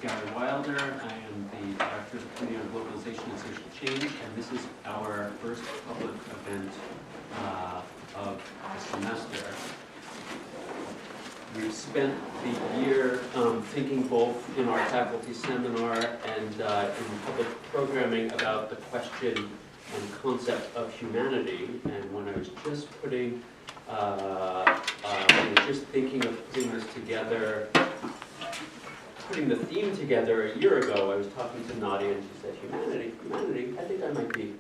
Gary Wilder. I am the Director of the Committee on Globalization and Social Change, and this is our first public event of the semester. We've spent the year thinking both in our faculty seminar and in public programming about the question and concept of humanity. And when I was just putting, just thinking of putting this together, putting the theme together a year ago, I was talking to Nadia and she said, humanity, I think I might be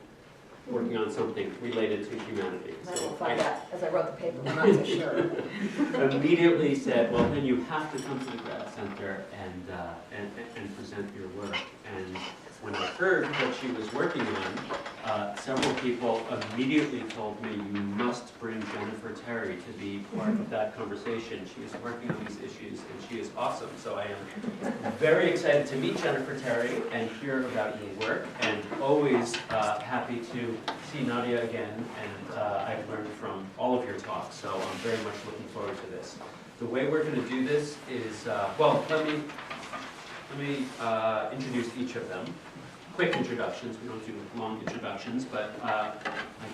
working on something related to humanity. I will find out as I wrote the paper, I'm not so sure. Immediately said, well, then you have to come to the grad center and present your work. And when I heard what she was working on, several people immediately told me, you must bring Jennifer Terrry to be part of that conversation. She is working on these issues and she is awesome. So I am very excited to meet Jennifer Terrry and hear about your work, and always happy to see Nadia again. And I've learned from all of your talks, so I'm very much looking forward to this. The way we're going to do this is, well, let me introduce each of them. Quick introductions. We don't do long introductions, but I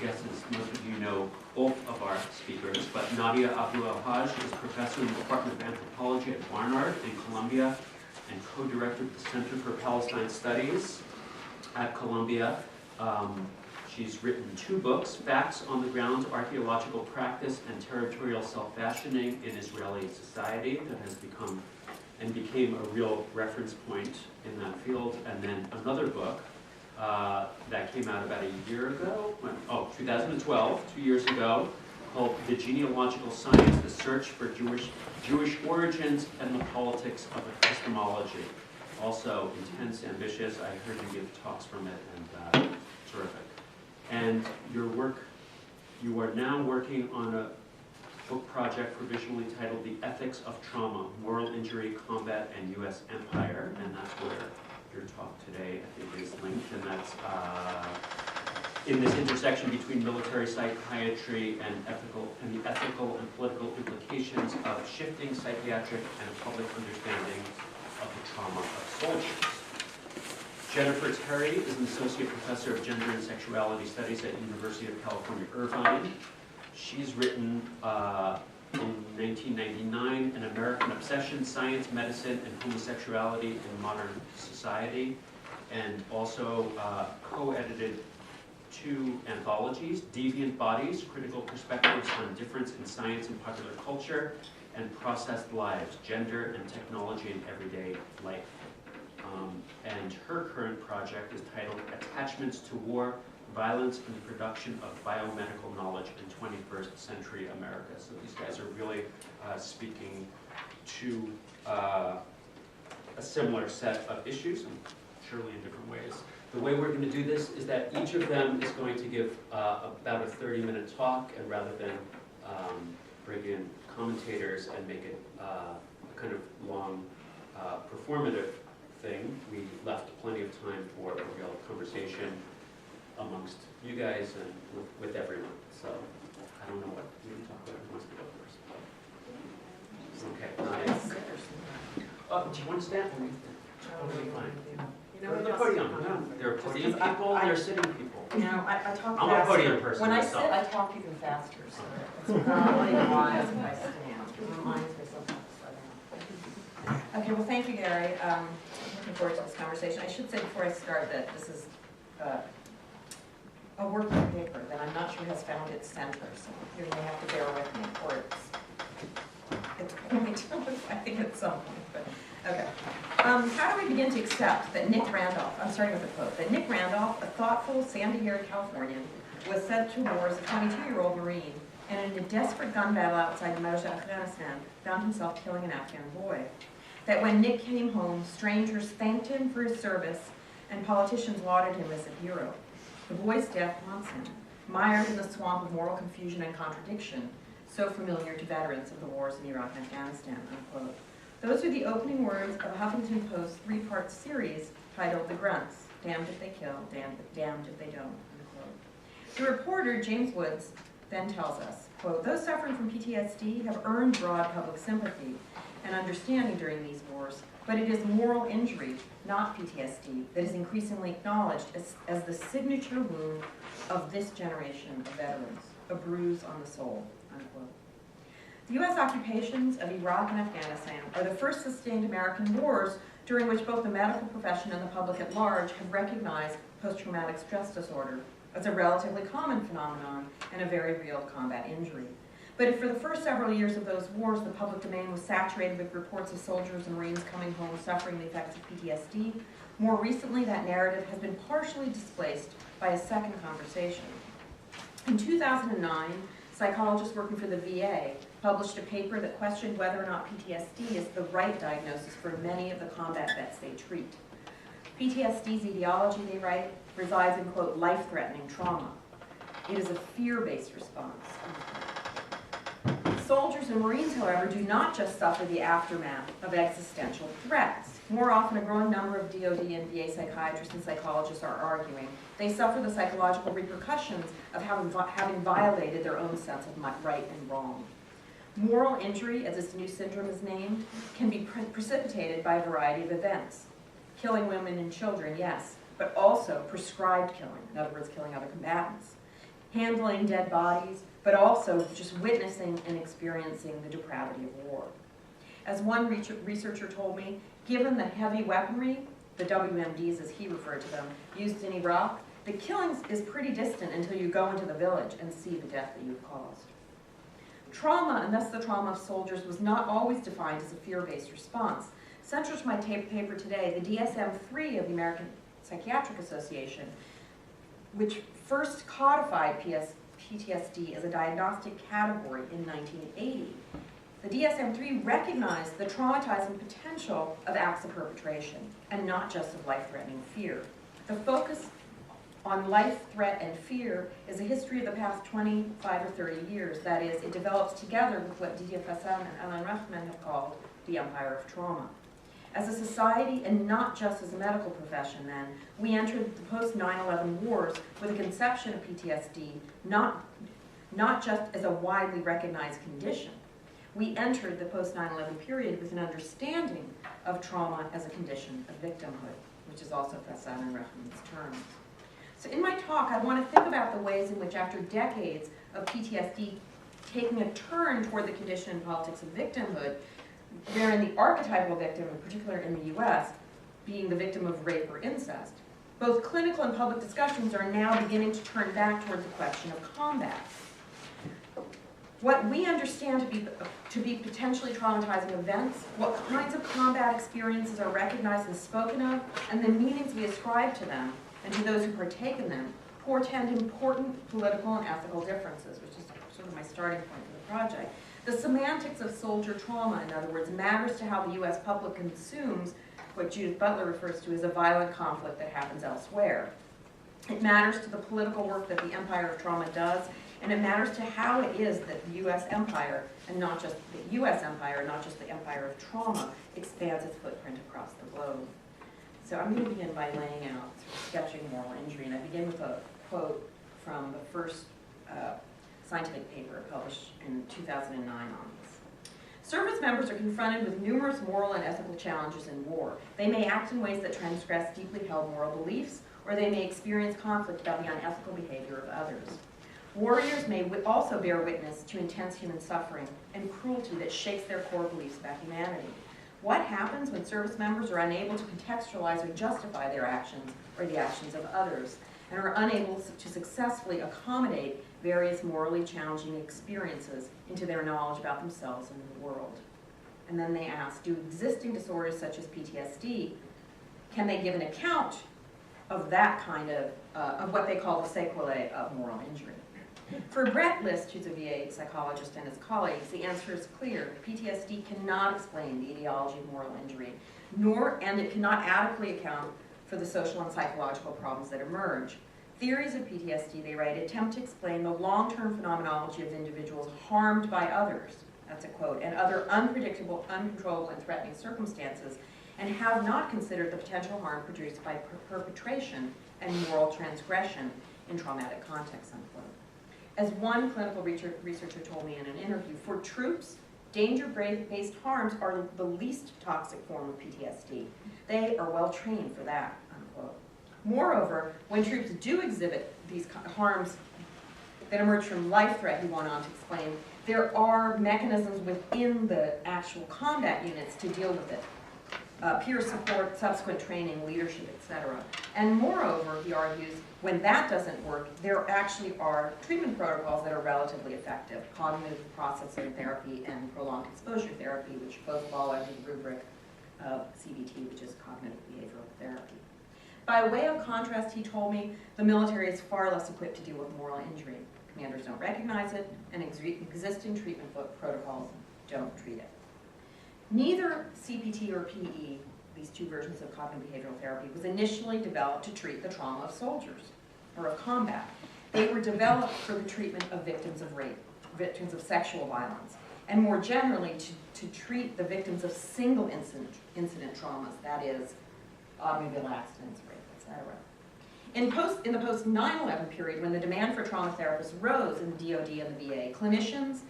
guess as most of you know both of our speakers. But Nadia Abu El-Haj is professor in the Department of Anthropology at Barnard in Columbia and co-director of the Center for Palestine Studies at Columbia. She's written 2 books, Facts on the Ground, Archaeological Practice and Territorial Self-Fashioning in Israeli Society, that has became a real reference point in that field. And then another book that came out about a year ago, 2012, 2 years ago, called The Genealogical Science, The Search for Jewish Origins and the Politics of Epistemology. Also intense, ambitious. I heard you give talks from it, and terrific. And your work, you are now working on a book project provisionally titled The Ethics of Trauma, Moral Injury, Combat, and U.S. Empire, and that's where your talk today, I think, is linked, and that's in this intersection between military psychiatry and the ethical and political implications of shifting psychiatric and public understanding of the trauma of soldiers. Jennifer Terrry is an associate professor of gender and sexuality studies at University of California, Irvine. She's written in 1999, An American Obsession, Science, Medicine, and Homosexuality in Modern Society, and also co-edited 2 anthologies, Deviant Bodies, Critical Perspectives on Difference in Science and Popular Culture, and Processed Lives, Gender and Technology in Everyday Life. And her current project is titled Attachments to War, Violence and the Production of Biomedical Knowledge in 21st Century America. So these guys are really speaking to a similar set of issues, and surely in different ways. The way we're going to do this is that each of them is going to give about a 30-minute talk, and rather than bring in commentators and make it a kind of long performative thing, we left plenty of time for a real conversation amongst you guys and with everyone. So I don't know what we can talk about. Who wants to go first? Okay. Nice. Do you want to stand? Totally fine. You know, the podium. No, there are podium people. There are sitting people. You know, I talk I'm faster. a podium person. When I myself. sit, I talk even faster. So it's probably wise if I stand. It reminds me sometimes to slow down. Okay. Well, thank you, Gary. I'm looking forward to this conversation. I should say before I start that this is a working paper that I'm not sure has found its center, so you may have to bear with me, or it's going to, I think at some point, but okay. How do we begin to accept that Nick Randolph, I'm starting with a quote, that Nick Randolph, a thoughtful, sandy-haired Californian, was sent to war as a 22-year-old Marine, and in a desperate gun battle outside the Medicalization, Afghanistan, found himself killing an Afghan boy. That when Nick came home, strangers thanked him for his service, and politicians lauded him as a hero. The boy's death haunts him, mired in the swamp of moral confusion and contradiction, so familiar to veterans of the wars in Iraq and Afghanistan, unquote. Those are the opening words of a Huffington Post 3-part series titled The Grunts, Damned If They Kill, Damned If They Don't, unquote. The reporter, James Woods, then tells us, quote, those suffering from PTSD have earned broad public sympathy and understanding during these wars, but it is moral injury, not PTSD, that is increasingly acknowledged as the signature wound of this generation of veterans, a bruise on the soul, unquote. The U.S. occupations of Iraq and Afghanistan are the first sustained American wars during which both the medical profession and the public at large have recognized post-traumatic stress disorder as a relatively common phenomenon and a very real combat injury. But if for the first several years of those wars the public domain was saturated with reports of soldiers and Marines coming home suffering the effects of PTSD, more recently that narrative has been partially displaced by a second conversation. In 2009, psychologists working for the VA published a paper that questioned whether or not PTSD is the right diagnosis for many of the combat vets they treat. PTSD's etiology, they write, resides in, quote, life-threatening trauma. It is a fear-based response. Soldiers and Marines, however, do not just suffer the aftermath of existential threats. More often, a growing number of DoD and VA psychiatrists and psychologists are arguing they suffer the psychological repercussions of having violated their own sense of right and wrong. Moral injury, as this new syndrome is named, can be precipitated by a variety of events. Killing women and children, yes, but also prescribed killing, in other words, killing other combatants. Handling dead bodies, but also just witnessing and experiencing the depravity of war. As one researcher told me, given the heavy weaponry, the WMDs as he referred to them, used in Iraq, the killing is pretty distant until you go into the village and see the death that you've caused. Trauma, and thus the trauma of soldiers, was not always defined as a fear-based response. Central to my paper today, the DSM-3 of the American Psychiatric Association, which first codified PTSD as a diagnostic category in 1980. The DSM-3 recognized the traumatizing potential of acts of perpetration, and not just of life-threatening fear. The focus on life, threat, and fear is a history of the past 25 or 30 years. That is, it develops together with what Didier Fassin and Alan Rahman have called the empire of trauma. As a society, and not just as a medical profession then, we entered the post-9/11 wars with a conception of PTSD not just as a widely recognized condition. We entered the post-9/11 period with an understanding of trauma as a condition of victimhood, which is also Fassin and Rahman's terms. So in my talk, I want to think about the ways in which, after decades of PTSD taking a turn toward the condition and politics of victimhood, wherein the archetypal victim, in particular in the U.S., being the victim of rape or incest, both clinical and public discussions are now beginning to turn back toward the question of combat. What we understand to be potentially traumatizing events, what kinds of combat experiences are recognized and spoken of, and the meanings we ascribe to them, and to those who partake in them, portend important political and ethical differences, which is sort of my starting point for the project. The semantics of soldier trauma, in other words, matters to how the U.S. public consumes what Judith Butler refers to as a violent conflict that happens elsewhere. It matters to the political work that the empire of trauma does, and it matters to how it is that the U.S. empire, and not just the U.S. empire, not just the empire of trauma, expands its footprint across the globe. So I'm going to begin by laying out, sketching moral injury, and I begin with a quote from the first scientific paper published in 2009 on this. Service members are confronted with numerous moral and ethical challenges in war. They may act in ways that transgress deeply held moral beliefs, or they may experience conflict about the unethical behavior of others. Warriors may also bear witness to intense human suffering and cruelty that shakes their core beliefs about humanity. What happens when service members are unable to contextualize or justify their actions or the actions of others, and are unable to successfully accommodate various morally challenging experiences into their knowledge about themselves and the world? And then they ask, do existing disorders such as PTSD, can they give an account of that kind of what they call the sequelae of moral injury? For Brett List, who's a VA psychologist, and his colleagues, the answer is clear. PTSD cannot explain the etiology of moral injury, and it cannot adequately account for the social and psychological problems that emerge. Theories of PTSD, they write, attempt to explain the long-term phenomenology of individuals harmed by others, that's a quote, and other unpredictable, uncontrollable, and threatening circumstances, and have not considered the potential harm produced by perpetration and moral transgression in traumatic contexts, unquote. As one clinical researcher told me in an interview, for troops, Danger-based harms are the least toxic form of PTSD. They are well trained for that, unquote. Moreover, when troops do exhibit these harms that emerge from life threat, he went on to explain, there are mechanisms within the actual combat units to deal with it. Peer support, subsequent training, leadership, etc. And moreover, he argues, when that doesn't work, there actually are treatment protocols that are relatively effective, cognitive processing therapy and prolonged exposure therapy, which both fall under the rubric of CBT, which is cognitive behavioral therapy. By way of contrast, he told me, the military is far less equipped to deal with moral injury. Commanders don't recognize it, and existing treatment protocols don't treat it. Neither CPT or PE, these two versions of cognitive behavioral therapy, was initially developed to treat the trauma of soldiers or of combat. They were developed for the treatment of victims of rape, victims of sexual violence, and more generally to treat the victims of single incident traumas, that is, automobile accidents, rape, etc. In the post 9/11 period, when the demand for trauma therapists rose in the DoD and the VA, clinicians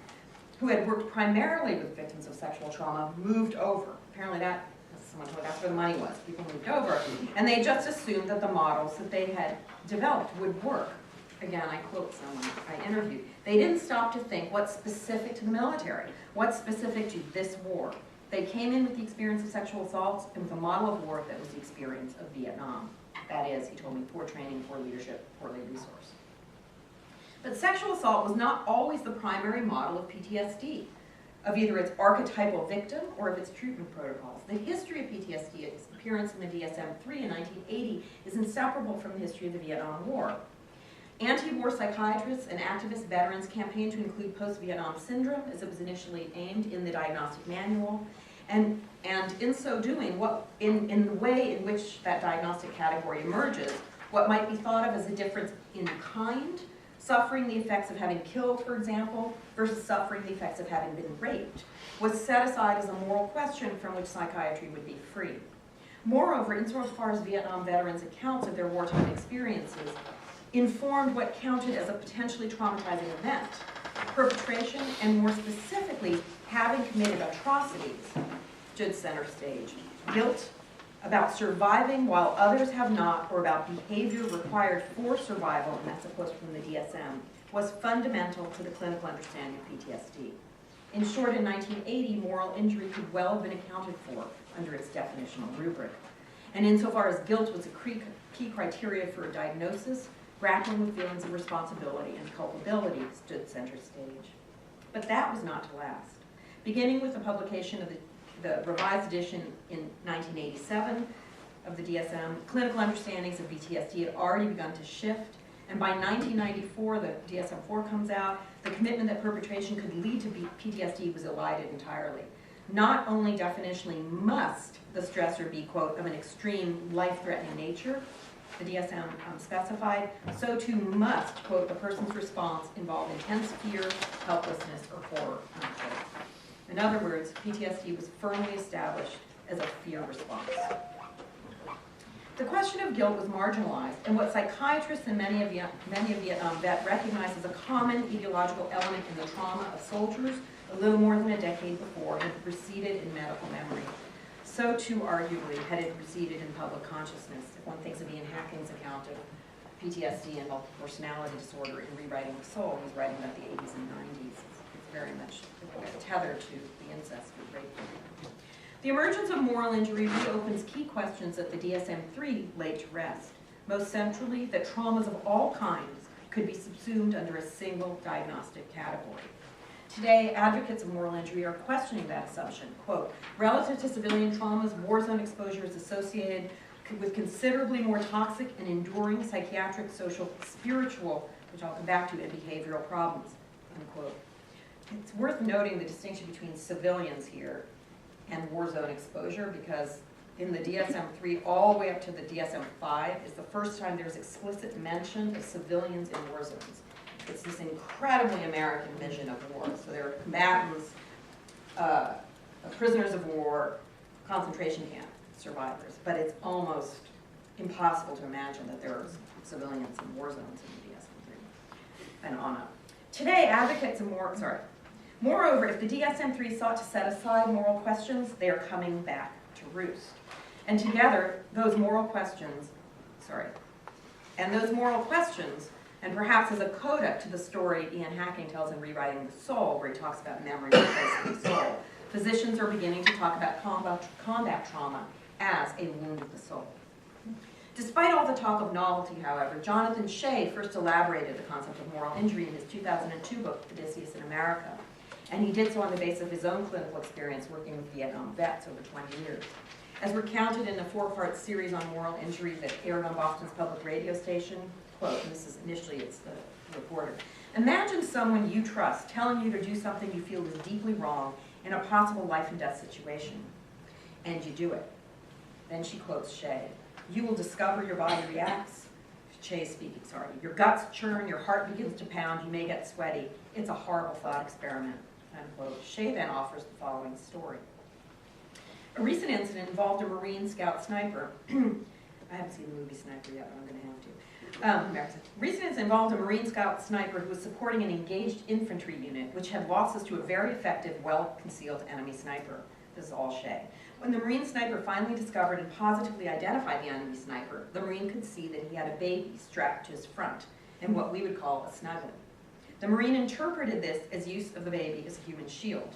who had worked primarily with victims of sexual trauma moved over. Apparently that, as someone told, that's where the money was. People moved over, and they just assumed that the models that they had developed would work. Again, I quote someone I interviewed. They didn't stop to think what's specific to the military, what's specific to this war. They came in with the experience of sexual assaults and with a model of war that was the experience of Vietnam. That is, he told me, poor training, poor leadership, poorly resourced. But sexual assault was not always the primary model of PTSD, of either its archetypal victim or of its treatment protocols. The history of PTSD, its appearance in the DSM-3 in 1980, is inseparable from the history of the Vietnam War. Anti-war psychiatrists and activist veterans campaigned to include post-Vietnam syndrome, as it was initially aimed in the diagnostic manual, and in so doing, in the way in which that diagnostic category emerges, what might be thought of as a difference in kind, suffering the effects of having killed, for example, versus suffering the effects of having been raped, was set aside as a moral question from which psychiatry would be free. Moreover, insofar as Vietnam veterans' accounts of their wartime experiences informed what counted as a potentially traumatizing event, perpetration, and more specifically, having committed atrocities, stood center stage. Guilt about surviving while others have not, or about behavior required for survival, and that's a quote from the DSM, was fundamental to the clinical understanding of PTSD. In short, in 1980, moral injury could well have been accounted for under its definitional rubric. And insofar as guilt was a key criteria for a diagnosis, grappling with feelings of responsibility and culpability stood center stage. But that was not to last. Beginning with the publication of the revised edition in 1987 of the DSM, clinical understandings of PTSD had already begun to shift, and by 1994, the DSM-4 comes out, the commitment that perpetration could lead to PTSD was elided entirely. Not only definitionally must the stressor be, quote, of an extreme life-threatening nature, the DSM specified, so too must, quote, the person's response involve intense fear, helplessness, or horror, unquote. In other words, PTSD was firmly established as a fear response. The question of guilt was marginalized, and what psychiatrists and many of Vietnam vets recognized as a common ideological element in the trauma of soldiers a little more than a decade before had receded in medical memory. So too, arguably, had it receded in public consciousness. If one thinks of Ian Hacking's account of PTSD and multiple personality disorder in Rewriting the Soul, he's writing about the 80s and 90s. It's very much tethered to the incest and rape. The emergence of moral injury reopens key questions that the DSM-3 laid to rest. Most centrally, that traumas of all kinds could be subsumed under a single diagnostic category. Today, advocates of moral injury are questioning that assumption. Quote, relative to civilian traumas, war zone exposure is associated with considerably more toxic and enduring psychiatric, social, spiritual, which I'll come back to, and behavioral problems, unquote. It's worth noting the distinction between civilians here and war zone exposure, because in the DSM-3 all the way up to the DSM-5 is the first time there's explicit mention of civilians in war zones. It's this incredibly American vision of war. So there are combatants, prisoners of war, concentration camp survivors, but it's almost impossible to imagine that there are civilians in war zones in the DSM-3 and on up. Today, advocates of moral, Moreover, if the DSM-3 sought to set aside moral questions, they are coming back to roost. And together, those moral questions, and perhaps as a coda to the story Ian Hacking tells in Rewriting the Soul, where he talks about memory replacing the soul, physicians are beginning to talk about combat trauma as a wound of the soul. Despite all the talk of novelty, however, Jonathan Shea first elaborated the concept of moral injury in his 2002 book, Odysseus in America, and he did so on the basis of his own clinical experience working with Vietnam vets over 20 years. As recounted in a 4-part series on moral injury that aired on Boston's public radio station, quote, and this is initially, it's the reporter, imagine someone you trust telling you to do something you feel is deeply wrong in a possible life and death situation, and you do it. Then she quotes Shea, you will discover your body reacts, Shea is speaking, your guts churn, your heart begins to pound, you may get sweaty. It's a horrible thought experiment, unquote. Shea then offers the following story. A recent incident involved a Marine Scout sniper. I haven't seen the movie Sniper yet, but I'm going to have to. Recent incident involved a Marine Scout sniper who was supporting an engaged infantry unit, which had losses to a very effective, well-concealed enemy sniper. This is all Shea. When the Marine sniper finally discovered and positively identified the enemy sniper, the Marine could see that he had a baby strapped to his front, in what we would call a snuggling. The Marine interpreted this as use of the baby as a human shield.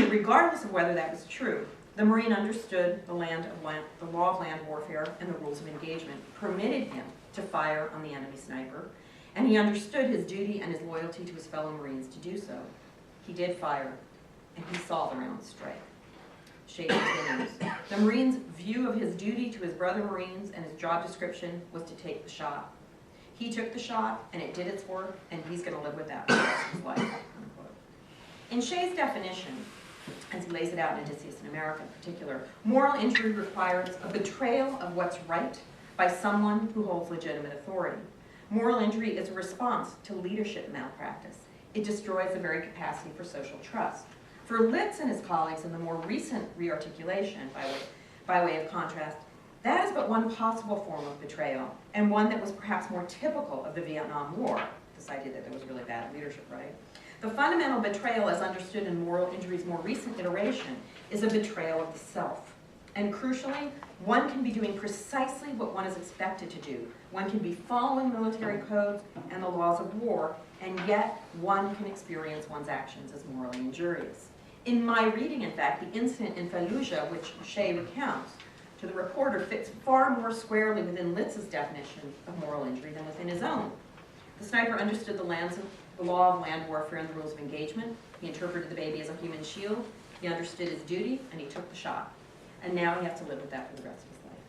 Regardless of whether that was true, the Marine understood the law of land warfare and the rules of engagement permitted him to fire on the enemy sniper, and he understood his duty and his loyalty to his fellow Marines to do so. He did fire, and he saw the round strike. Shea continues. The Marine's view of his duty to his brother Marines and his job description was to take the shot. He took the shot, and it did its work, and he's going to live with that for the rest of his life. Unquote. In Shea's definition, as he lays it out in Odysseus in America in particular, moral injury requires a betrayal of what's right by someone who holds legitimate authority. Moral injury is a response to leadership malpractice. It destroys the very capacity for social trust. For Litz and his colleagues in the more recent rearticulation, by way of contrast, that is but one possible form of betrayal, and one that was perhaps more typical of the Vietnam War, this idea that there was really bad leadership, right? The fundamental betrayal, as understood in moral injury's more recent iteration, is a betrayal of the self. And crucially, one can be doing precisely what one is expected to do. One can be following military codes and the laws of war, and yet one can experience one's actions as morally injurious. In my reading, in fact, the incident in Fallujah, which Shea recounts to the reporter, fits far more squarely within Litz's definition of moral injury than within his own. The sniper understood the law of land warfare and the rules of engagement. He interpreted the baby as a human shield. He understood his duty, and he took the shot. And now he has to live with that for the rest of his life.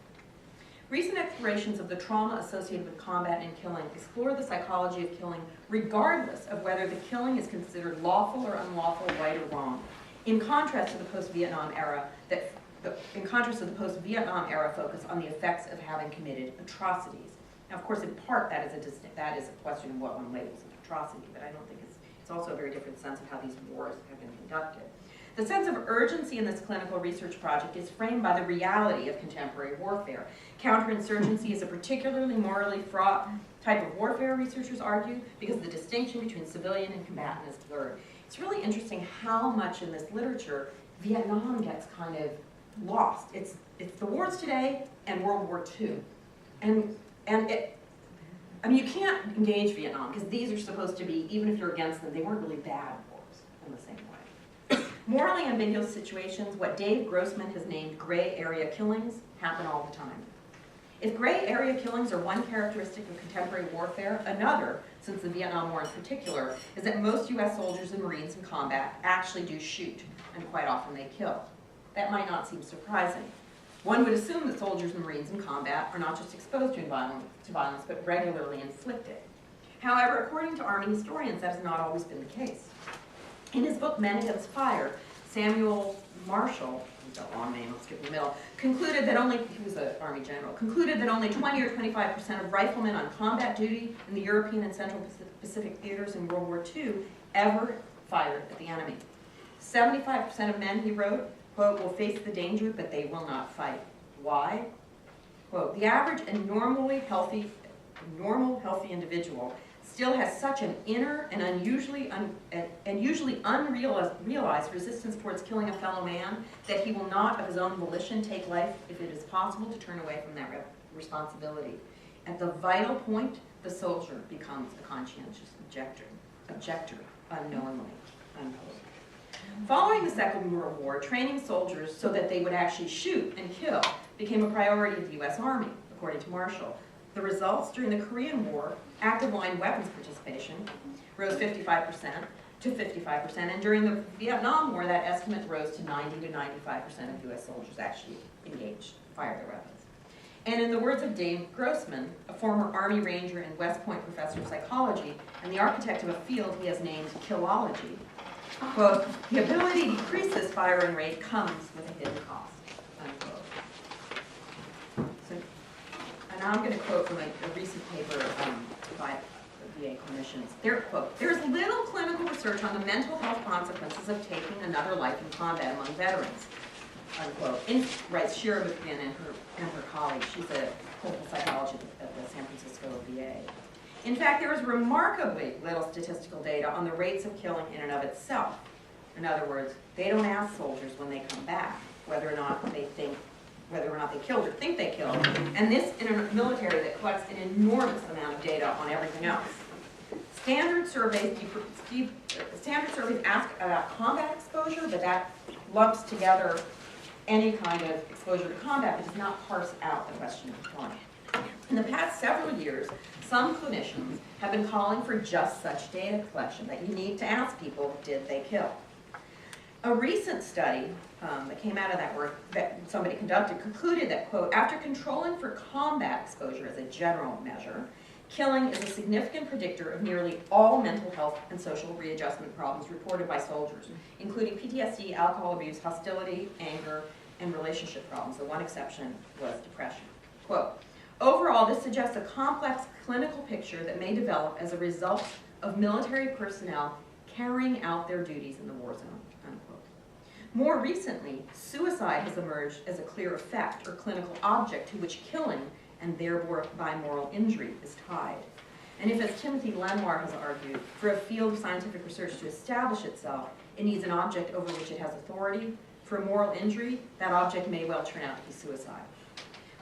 Recent explorations of the trauma associated with combat and killing explore the psychology of killing regardless of whether the killing is considered lawful or unlawful, right or wrong. In contrast to the post-Vietnam era, focus on the effects of having committed atrocities. Now, of course, in part, that is a question of what one labels an atrocity, but I don't think it's also a very different sense of how these wars have been conducted. The sense of urgency in this clinical research project is framed by the reality of contemporary warfare. Counterinsurgency is a particularly morally fraught type of warfare, researchers argue, because the distinction between civilian and combatant is blurred. It's really interesting how much in this literature Vietnam gets kind of lost. It's the wars today and World War II. You can't engage Vietnam because these are supposed to be, even if you're against them, they weren't really bad wars in the same way. Morally ambiguous situations, what Dave Grossman has named gray area killings, happen all the time. If gray area killings are one characteristic of contemporary warfare, another, since the Vietnam War in particular, is that most U.S. soldiers and Marines in combat actually do shoot, and quite often they kill. That might not seem surprising. One would assume that soldiers and Marines in combat are not just exposed to violence, but regularly inflict it. However, according to Army historians, that has not always been the case. In his book, Men Against Fire, Samuel Marshall, he's got a long name, I'll skip the middle, concluded that he was an Army general, concluded that only 20 or 25% of riflemen on combat duty in the European and Central Pacific theaters in World War II ever fired at the enemy. 75% of men, he wrote, quote, will face the danger, but they will not fight. Why? Quote, the average and normal, healthy individual still has such an inner and usually unrealized resistance towards killing a fellow man that he will not, of his own volition, take life if it is possible to turn away from that responsibility. At the vital point, the soldier becomes a conscientious objector unknowingly, unquote. Following the Second World War, training soldiers so that they would actually shoot and kill became a priority of the U.S. Army, according to Marshall. The results during the Korean War, active line weapons participation rose 55% to 55%, and during the Vietnam War, that estimate rose to 90 to 95% of U.S. soldiers actually engaged, fired their weapons. And in the words of Dave Grossman, a former Army Ranger and West Point professor of psychology, and the architect of a field he has named Killology, quote, the ability to decrease this firing rate comes with a hidden cost, unquote. So, and now I'm going to quote from a recent paper by VA clinicians. Their quote, there's little clinical research on the mental health consequences of taking another life in combat among veterans, unquote. Writes Shira McMinn and her colleague. She's a clinical psychologist at the San Francisco VA. In fact, there is remarkably little statistical data on the rates of killing in and of itself. In other words, they don't ask soldiers when they come back whether or not they killed or think they killed. And this in a military that collects an enormous amount of data on everything else. Standard surveys ask about combat exposure, but that lumps together any kind of exposure to combat. It does not parse out the question of killing. In the past several years, some clinicians have been calling for just such data collection, that you need to ask people, did they kill? A recent study that came out of that work that somebody conducted concluded that, quote, after controlling for combat exposure as a general measure, killing is a significant predictor of nearly all mental health and social readjustment problems reported by soldiers, including PTSD, alcohol abuse, hostility, anger, and relationship problems. The one exception was depression. Quote, overall, this suggests a complex clinical picture that may develop as a result of military personnel carrying out their duties in the war zone, unquote. More recently, suicide has emerged as a clear effect or clinical object to which killing and thereby moral injury is tied. And if, as Timothy Lenoir has argued, for a field of scientific research to establish itself, it needs an object over which it has authority, for moral injury, that object may well turn out to be suicide.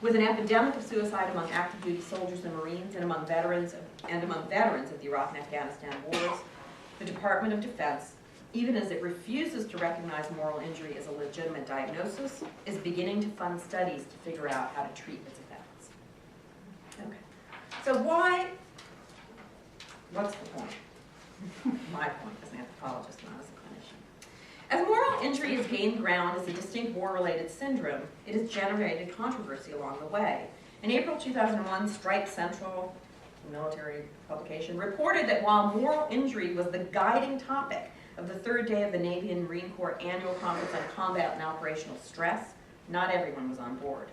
With an epidemic of suicide among active duty soldiers and Marines and among veterans of the Iraq and Afghanistan wars, the Department of Defense, even as it refuses to recognize moral injury as a legitimate diagnosis, is beginning to fund studies to figure out how to treat its effects. Okay, so what's the point? My point as an anthropologist, not as a clinician. As moral injury has gained ground as a distinct war-related syndrome, it has generated controversy along the way. In April 2001, Strike Central, a military publication, reported that while moral injury was the guiding topic of the third day of the Navy and Marine Corps Annual Conference on Combat and Operational Stress, not everyone was on board.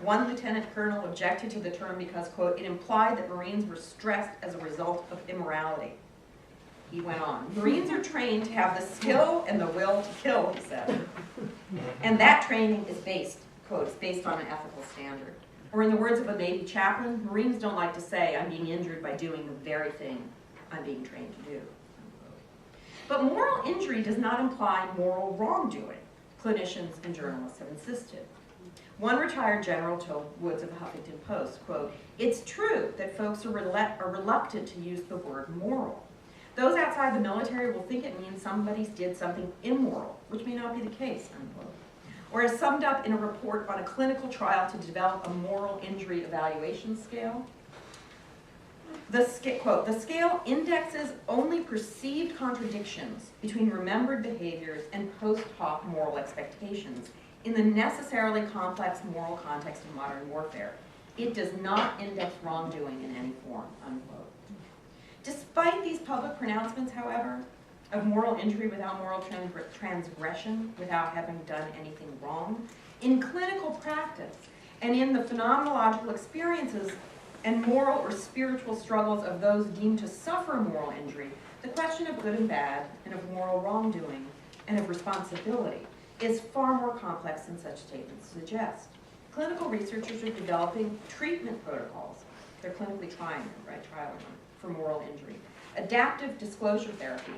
One lieutenant colonel objected to the term because, quote, it implied that Marines were stressed as a result of immorality. He went on, Marines are trained to have the skill and the will to kill, he said. And that training is based, quote, is based on an ethical standard. Or in the words of a Navy chaplain, Marines don't like to say, I'm being injured by doing the very thing I'm being trained to do. But moral injury does not imply moral wrongdoing, clinicians and journalists have insisted. One retired general told Woods of the Huffington Post, quote, it's true that folks are reluctant to use the word moral. Those outside the military will think it means somebody did something immoral, which may not be the case, unquote. Or as summed up in a report on a clinical trial to develop a moral injury evaluation scale, quote, the scale indexes only perceived contradictions between remembered behaviors and post hoc moral expectations in the necessarily complex moral context of modern warfare. It does not index wrongdoing in any form, unquote. Despite these public pronouncements, however, of moral injury without moral transgression, without having done anything wrong, in clinical practice and in the phenomenological experiences and moral or spiritual struggles of those deemed to suffer moral injury, the question of good and bad and of moral wrongdoing and of responsibility is far more complex than such statements suggest. Clinical researchers are developing treatment protocols They're clinically trying them, right, trialing them for moral injury. Adaptive disclosure therapy,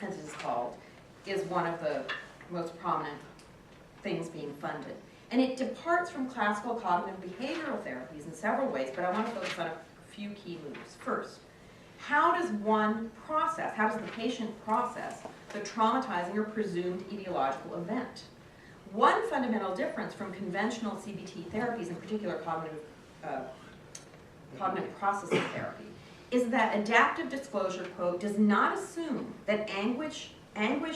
as it is called, is one of the most prominent things being funded. And it departs from classical cognitive behavioral therapies in several ways, but I want to focus on a few key moves. First, how does the patient process the traumatizing or presumed etiological event? One fundamental difference from conventional CBT therapies, in particular cognitive processing therapy, is that adaptive disclosure, quote, does not assume that anguish,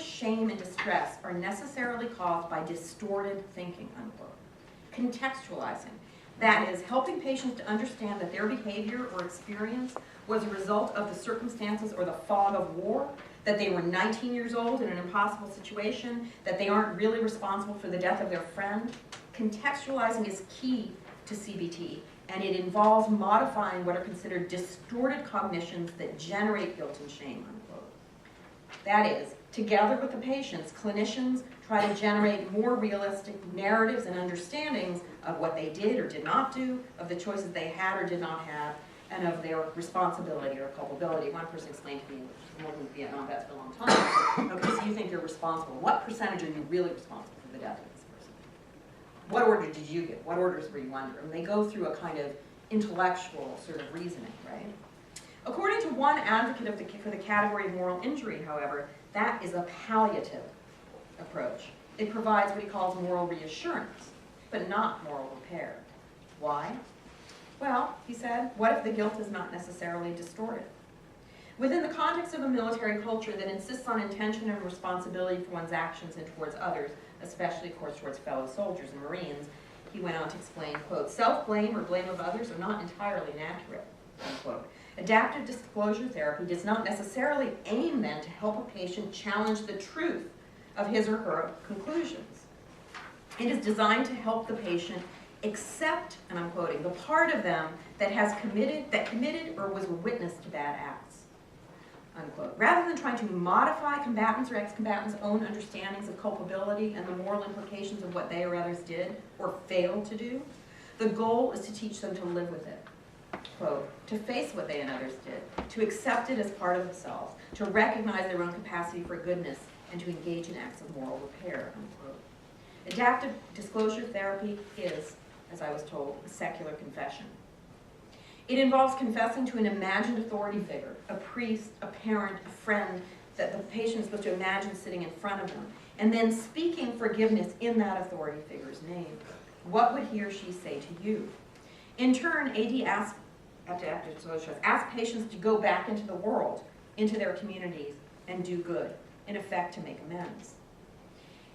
shame, and distress are necessarily caused by distorted thinking, unquote. Contextualizing, that is, helping patients to understand that their behavior or experience was a result of the circumstances or the fog of war, that they were 19 years old in an impossible situation, that they aren't really responsible for the death of their friend. Contextualizing is key to CBT, and it involves modifying what are considered distorted cognitions that generate guilt and shame, unquote. That is, together with the patients, clinicians try to generate more realistic narratives and understandings of what they did or did not do, of the choices they had or did not have, and of their responsibility or culpability. One person explained to me, working with Vietnam vets for a long time, okay, so you think you're responsible. What percentage are you really responsible for the death of this person? What order did you give? What orders were you under? And they go through a kind of intellectual sort of reasoning, right? According to one advocate for the category of moral injury, however, that is a palliative approach. It provides what he calls moral reassurance, but not moral repair. Why? Well, he said, what if the guilt is not necessarily distorted? Within the context of a military culture that insists on intention and responsibility for one's actions and towards others, especially, of course, towards fellow soldiers and Marines, he went on to explain, quote, self-blame or blame of others are not entirely inaccurate, unquote. Adaptive disclosure therapy does not necessarily aim, then, to help a patient challenge the truth of his or her conclusions. It is designed to help the patient accept, and I'm quoting, the part of them that committed or was a witness to bad acts, unquote. Rather than trying to modify combatants or ex-combatants' own understandings of culpability and the moral implications of what they or others did or failed to do, the goal is to teach them to live with it. Quote, to face what they and others did, to accept it as part of themselves, to recognize their own capacity for goodness, and to engage in acts of moral repair, unquote. Adaptive disclosure therapy is, as I was told, a secular confession. It involves confessing to an imagined authority figure, a priest, a parent, a friend, that the patient is supposed to imagine sitting in front of them, and then speaking forgiveness in that authority figure's name. What would he or she say to you? In turn, AD adaptive disclosure asks patients to go back into the world, into their communities, and do good, in effect to make amends.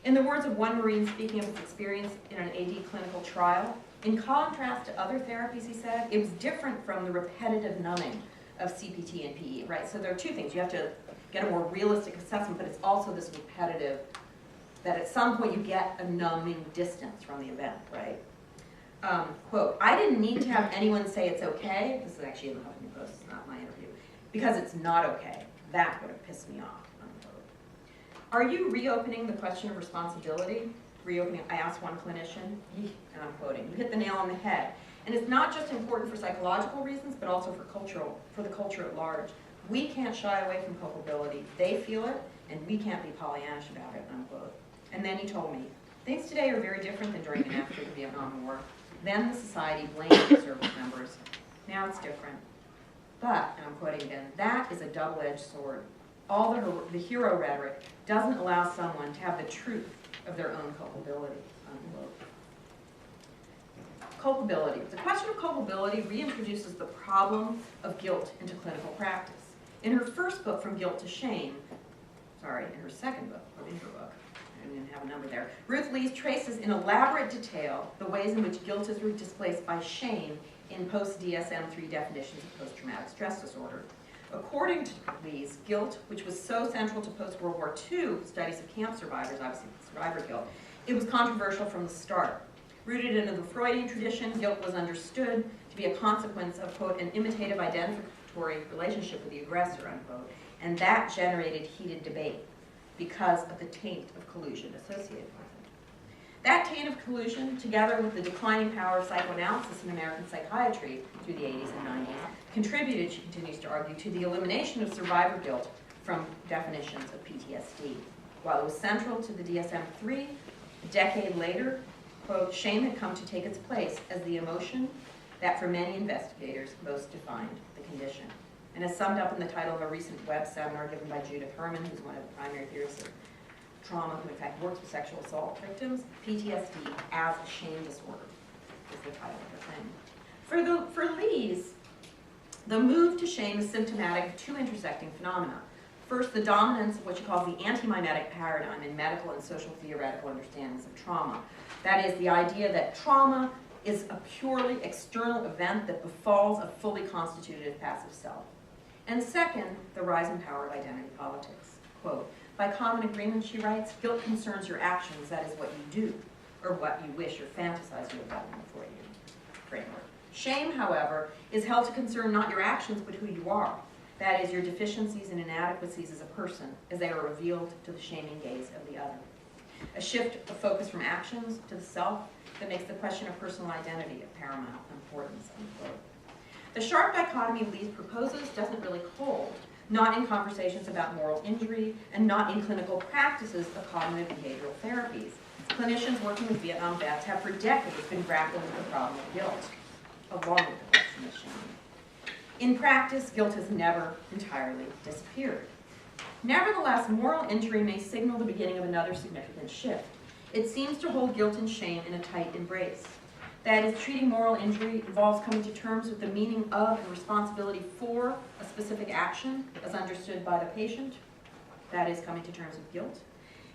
In the words of one Marine speaking of his experience in an AD clinical trial, in contrast to other therapies, he said, it was different from the repetitive numbing of CPT and PE, right? So there are two things. You have to get a more realistic assessment, but it's also this repetitive, that at some point you get a numbing distance from the event, right? Quote, I didn't need to have anyone say it's okay. This is actually in the Huffington Post, it's not my interview. Because it's not okay. That would have pissed me off, unquote. Are you reopening the question of responsibility? Reopening, I asked one clinician, and I'm quoting, you hit the nail on the head. And it's not just important for psychological reasons, but also for the culture at large. We can't shy away from culpability. They feel it, and we can't be Pollyannish about it, unquote. And then he told me, things today are very different than during and after the Vietnam War. Then the society blamed the service members. Now it's different. But, and I'm quoting again, that is a double-edged sword. All the hero rhetoric doesn't allow someone to have the truth of their own culpability, unquote. Culpability. The question of culpability reintroduces the problem of guilt into clinical practice. In her first book, From Guilt to Shame, in her second book, or in her book, I didn't have a number there, Ruth Lees traces in elaborate detail the ways in which guilt is displaced by shame in post-DSM-3 definitions of post-traumatic stress disorder. According to Lees, guilt, which was so central to post-World War II studies of camp survivors, obviously survivor guilt, it was controversial from the start. Rooted in the Freudian tradition, guilt was understood to be a consequence of, quote, an imitative identificatory relationship with the aggressor, unquote, and that generated heated debate because of the taint of collusion associated with it. That chain of collusion, together with the declining power of psychoanalysis in American psychiatry through the 80s and 90s, contributed, she continues to argue, to the elimination of survivor guilt from definitions of PTSD. While it was central to the DSM-3, a decade later, quote, shame had come to take its place as the emotion that for many investigators most defined the condition. And as summed up in the title of a recent web seminar given by Judith Herman, who's one of the primary theorists of trauma, who in fact works with sexual assault victims, PTSD as a shame disorder is the title of the thing. For Lees, the move to shame is symptomatic of two intersecting phenomena. First, the dominance of what she calls the anti-mimetic paradigm in medical and social theoretical understandings of trauma. That is, the idea that trauma is a purely external event that befalls a fully constituted passive self. And second, the rise in power of identity politics. Quote, by common agreement, she writes, guilt concerns your actions, that is what you do, or what you wish or fantasize you have done before you. Framework. Shame, however, is held to concern not your actions, but who you are. That is, your deficiencies and inadequacies as a person, as they are revealed to the shaming gaze of the other. A shift of focus from actions to the self that makes the question of personal identity of paramount importance, unquote. The sharp dichotomy Lees proposes doesn't really hold, not in conversations about moral injury and not in clinical practices of cognitive behavioral therapies. Clinicians working with Vietnam vets have for decades been grappling with the problem of guilt, along with the question of shame. In practice, guilt has never entirely disappeared. Nevertheless, moral injury may signal the beginning of another significant shift. It seems to hold guilt and shame in a tight embrace. That is, treating moral injury involves coming to terms with the meaning of and responsibility for a specific action as understood by the patient. That is, coming to terms with guilt.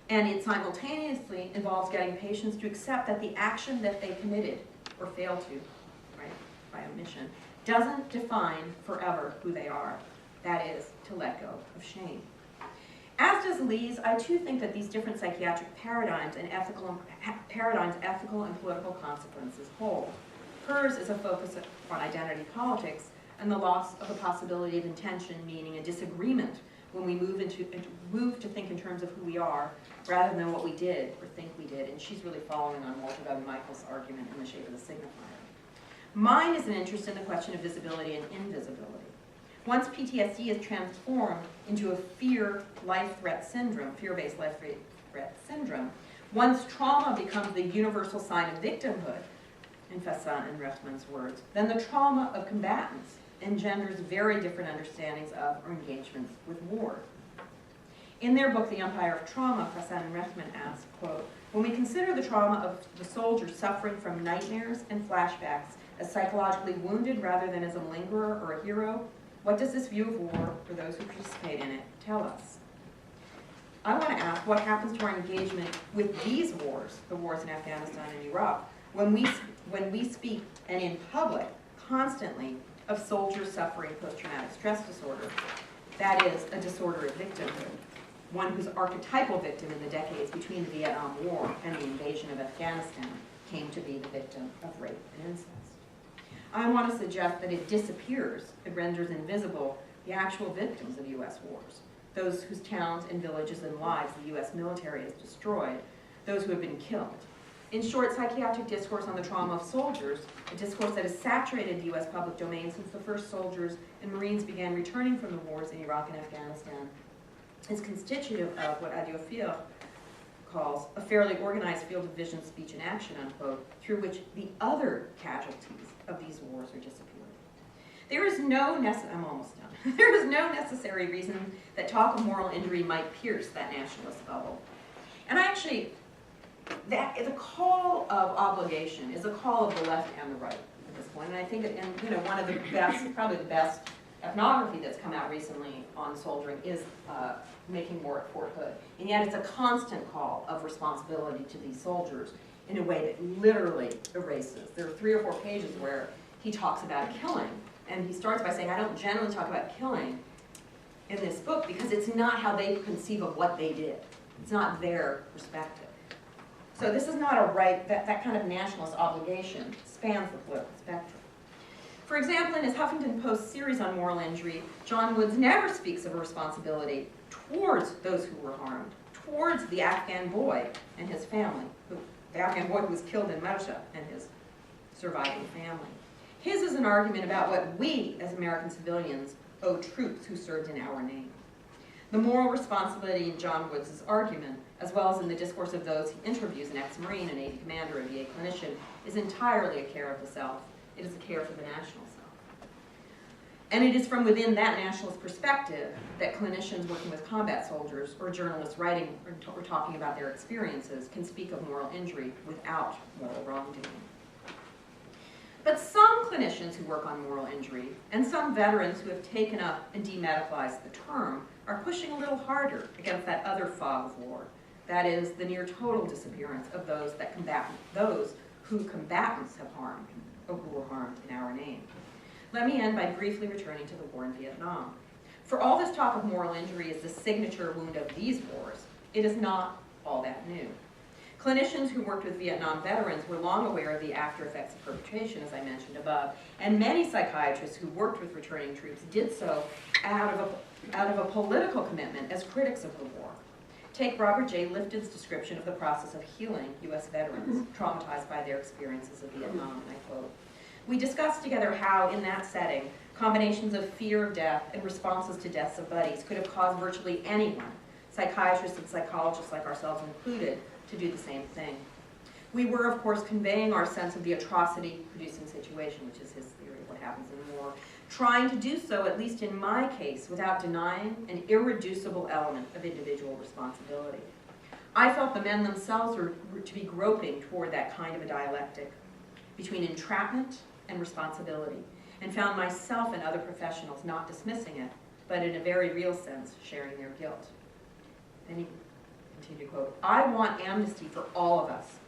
And it simultaneously involves getting patients to accept that the action that they committed or failed to, right, by omission, doesn't define forever who they are. That is, to let go of shame. As does Lees, I too think that these different psychiatric paradigms and ethical and political consequences hold. Hers is a focus on identity politics and the loss of the possibility of intention, meaning a disagreement when we move to think in terms of who we are rather than what we did or think we did. And she's really following on Walter W. Michael's argument in The Shape of the Signifier. Mine is an interest in the question of visibility and invisibility. Once PTSD is transformed into a fear-based life-threat syndrome, once trauma becomes the universal sign of victimhood, in Fassin and Reffman's words, then the trauma of combatants engenders very different understandings of or engagements with war. In their book, The Empire of Trauma, Fassin and Reffman ask, quote, when we consider the trauma of the soldiers suffering from nightmares and flashbacks as psychologically wounded rather than as a malingerer or a hero, what does this view of war, for those who participate in it, tell us? I want to ask what happens to our engagement with these wars, the wars in Afghanistan and Iraq, when we speak, and in public, constantly, of soldiers suffering post-traumatic stress disorder. That is, a disorder of victimhood, one whose archetypal victim in the decades between the Vietnam War and the invasion of Afghanistan came to be the victim of rape and incest. I want to suggest that it disappears, it renders invisible the actual victims of U.S. wars, those whose towns and villages and lives the U.S. military has destroyed, those who have been killed. In short, psychiatric discourse on the trauma of soldiers, a discourse that has saturated the U.S. public domain since the first soldiers and Marines began returning from the wars in Iraq and Afghanistan, is constitutive of what Nadia Abu El-Haj calls a fairly organized field of vision, speech, and action, unquote, through which the other casualties of these wars are disappearing. There is no I'm almost done. There is no necessary reason that talk of moral injury might pierce that nationalist bubble. And actually, that is a call of obligation, is a call of the left and the right at this point. And I think, one of the best, probably the best ethnography that's come out recently on soldiering is Making War at Fort Hood. And yet it's a constant call of responsibility to these soldiers in a way that literally erases. There are 3 or 4 pages where he talks about killing, and he starts by saying, I don't generally talk about killing in this book because it's not how they conceive of what they did. It's not their perspective. So this is not a right, that kind of nationalist obligation spans the political spectrum. For example, in his Huffington Post series on moral injury, John Woods never speaks of a responsibility towards those who were harmed, towards the Afghan boy and his family, who the Afghan boy who was killed in Marja and his surviving family. His is an argument about what we, as American civilians, owe troops who served in our name. The moral responsibility in John Woods' argument, as well as in the discourse of those he interviews, an ex-Marine, a Navy commander, a VA clinician, is entirely a care of the self. It is a care for the national self. And it is from within that nationalist perspective that clinicians working with combat soldiers or journalists writing or talking about their experiences can speak of moral injury without moral wrongdoing. But some clinicians who work on moral injury, and some veterans who have taken up and demedicalized the term, are pushing a little harder against that other fog of war. That is, the near total disappearance of those who combatants have harmed, or who were harmed in our name. Let me end by briefly returning to the war in Vietnam. For all this talk of moral injury is the signature wound of these wars, it is not all that new. Clinicians who worked with Vietnam veterans were long aware of the after effects of perpetration, as I mentioned above, and many psychiatrists who worked with returning troops did so out of a political commitment as critics of the war. Take Robert J. Lifton's description of the process of healing U.S. veterans traumatized by their experiences of Vietnam, and I quote, "We discussed together how, in that setting, combinations of fear of death and responses to deaths of buddies could have caused virtually anyone, psychiatrists and psychologists like ourselves included, to do the same thing. We were, of course, conveying our sense of the atrocity-producing situation," which is his theory of what happens in war, "trying to do so, at least in my case, without denying an irreducible element of individual responsibility. I felt the men themselves were to be groping toward that kind of a dialectic between entrapment and responsibility, and found myself and other professionals not dismissing it, but in a very real sense, sharing their guilt." Then he continued, quote, "I want amnesty for all of us,"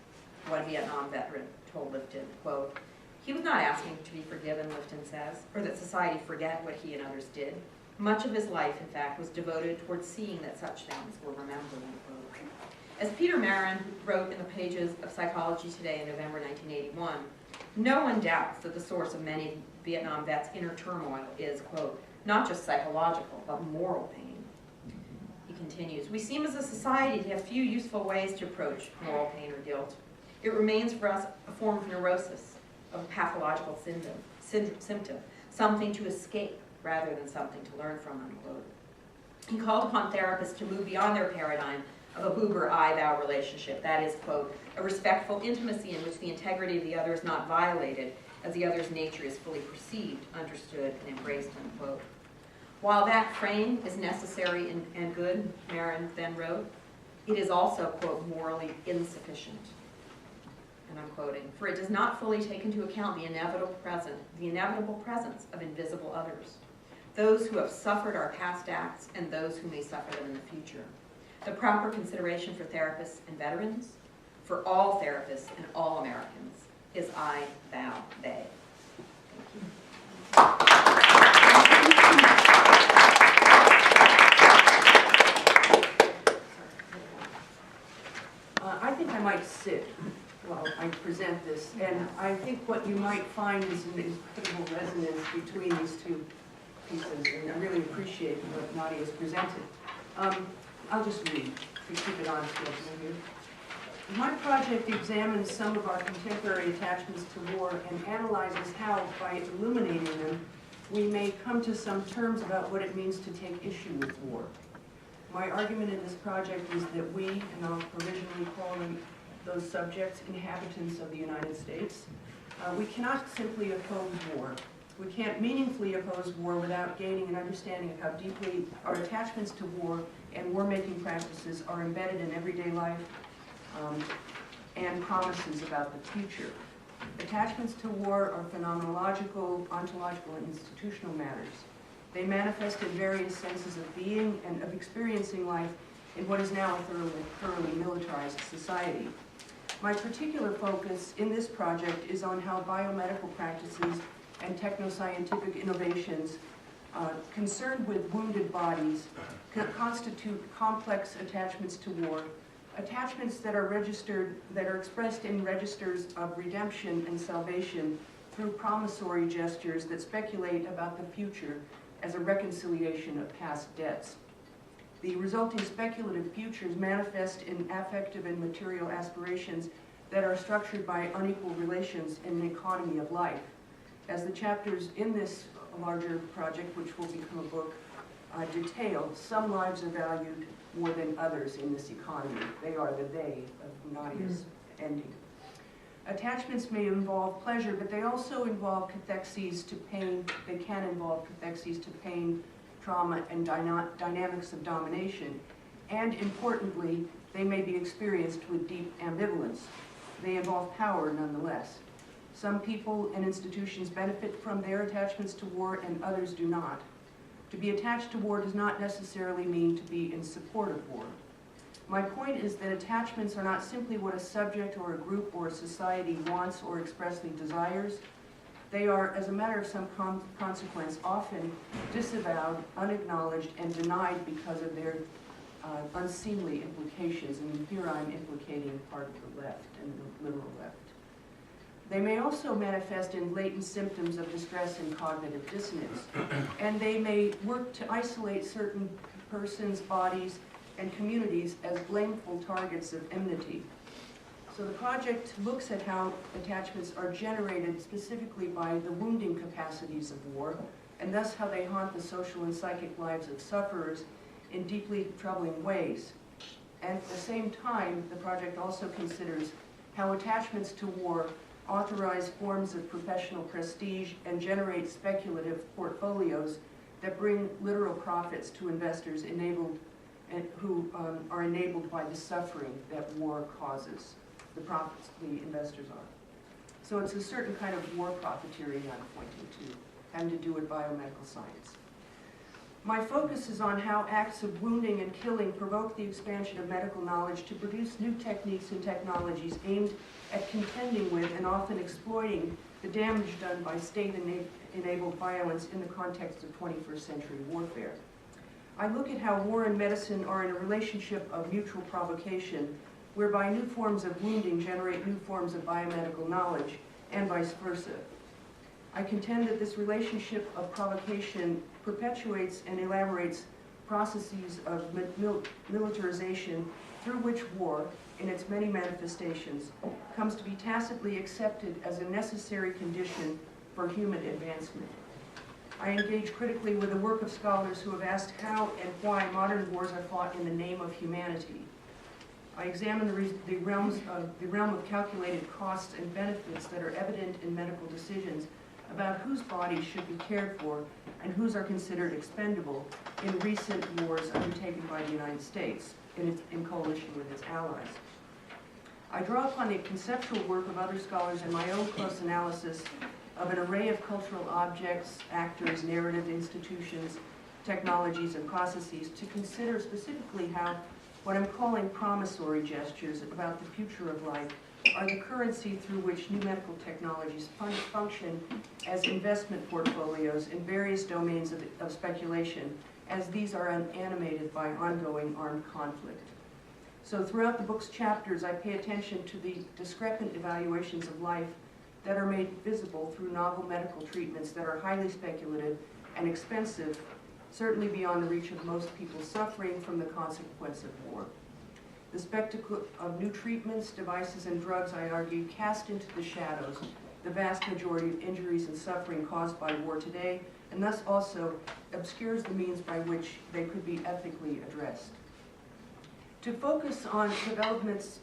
one Vietnam veteran told Lifton, quote. He was not asking to be forgiven, Lifton says, or that society forget what he and others did. Much of his life, in fact, was devoted towards seeing that such things were remembered, unquote. As Peter Marin wrote in the pages of Psychology Today in November 1981, no one doubts that the source of many Vietnam vets' inner turmoil is, quote, not just psychological, but moral pain. He continues, "We seem as a society to have few useful ways to approach moral pain or guilt. It remains for us a form of neurosis, of a pathological symptom, something to escape rather than something to learn from," unquote. He called upon therapists to move beyond their paradigm of a Buber-I-thou relationship, that is, quote, a respectful intimacy in which the integrity of the other is not violated as the other's nature is fully perceived, understood, and embraced, unquote. While that frame is necessary and good, Marin then wrote, it is also, quote, morally insufficient. And I'm quoting, "For it does not fully take into account the inevitable presence of invisible others, those who have suffered our past acts and those who may suffer them in the future. The proper consideration for therapists and veterans, for all therapists and all Americans, is I, thou, they." Thank you. I think I might sit while I present this, and I think what you might find is an incredible resonance between these two pieces, and I really appreciate what Nadia has presented. I'll just read to keep it on schedule here. My project examines some of our contemporary attachments to war and analyzes how, by illuminating them, we may come to some terms about what it means to take issue with war. My argument in this project is that we, and I'll provisionally call them those subjects, inhabitants of the United States, we cannot simply oppose war. We can't meaningfully oppose war without gaining an understanding of how deeply our attachments to war and war-making practices are embedded in everyday life and promises about the future. Attachments to war are phenomenological, ontological, and institutional matters. They manifest in various senses of being and of experiencing life in what is now a thoroughly militarized society. My particular focus in this project is on how biomedical practices and technoscientific innovations concerned with wounded bodies constitute complex attachments to war, attachments that are expressed in registers of redemption and salvation through promissory gestures that speculate about the future as a reconciliation of past debts. The resulting speculative futures manifest in affective and material aspirations that are structured by unequal relations in an economy of life. As the chapters in this larger project, which will become a book, detail, some lives are valued more than others in this economy. They are the they of Nadia's ending. Attachments may involve pleasure, but they also involve cathexes to pain. They can involve cathexes to pain, trauma, and dynamics of domination. And importantly, they may be experienced with deep ambivalence. They involve power nonetheless. Some people and institutions benefit from their attachments to war and others do not. To be attached to war does not necessarily mean to be in support of war. My point is that attachments are not simply what a subject or a group or a society wants or expressly desires. They are, as a matter of some consequence, often disavowed, unacknowledged, and denied because of their unseemly implications. And here I'm implicating part of the left and the liberal left. They may also manifest in latent symptoms of distress and cognitive dissonance. And they may work to isolate certain persons, bodies, and communities as blameful targets of enmity. So the project looks at how attachments are generated specifically by the wounding capacities of war, and thus how they haunt the social and psychic lives of sufferers in deeply troubling ways. And at the same time, the project also considers how attachments to war authorize forms of professional prestige and generate speculative portfolios that bring literal profits to investors who are enabled by the suffering that war causes. The profits, the investors are. So it's a certain kind of war profiteering I'm pointing to, having to do with biomedical science. My focus is on how acts of wounding and killing provoke the expansion of medical knowledge to produce new techniques and technologies aimed at contending with and often exploiting the damage done by state-enabled violence in the context of 21st century warfare. I look at how war and medicine are in a relationship of mutual provocation, whereby new forms of wounding generate new forms of biomedical knowledge, and vice versa. I contend that this relationship of provocation perpetuates and elaborates processes of militarization through which war, in its many manifestations, comes to be tacitly accepted as a necessary condition for human advancement. I engage critically with the work of scholars who have asked how and why modern wars are fought in the name of humanity. I examine the realm of calculated costs and benefits that are evident in medical decisions about whose bodies should be cared for and whose are considered expendable in recent wars undertaken by the United States in coalition with its allies. I draw upon the conceptual work of other scholars and my own close analysis of an array of cultural objects, actors, narrative institutions, technologies, and processes to consider specifically how what I'm calling promissory gestures about the future of life are the currency through which new medical technologies function as investment portfolios in various domains of speculation, as these are animated by ongoing armed conflict. So throughout the book's chapters, I pay attention to the discrepant evaluations of life that are made visible through novel medical treatments that are highly speculative and expensive, certainly beyond the reach of most people suffering from the consequence of war. The spectacle of new treatments, devices, and drugs, I argue, cast into the shadows the vast majority of injuries and suffering caused by war today, and thus also obscures the means by which they could be ethically addressed. To focus on developments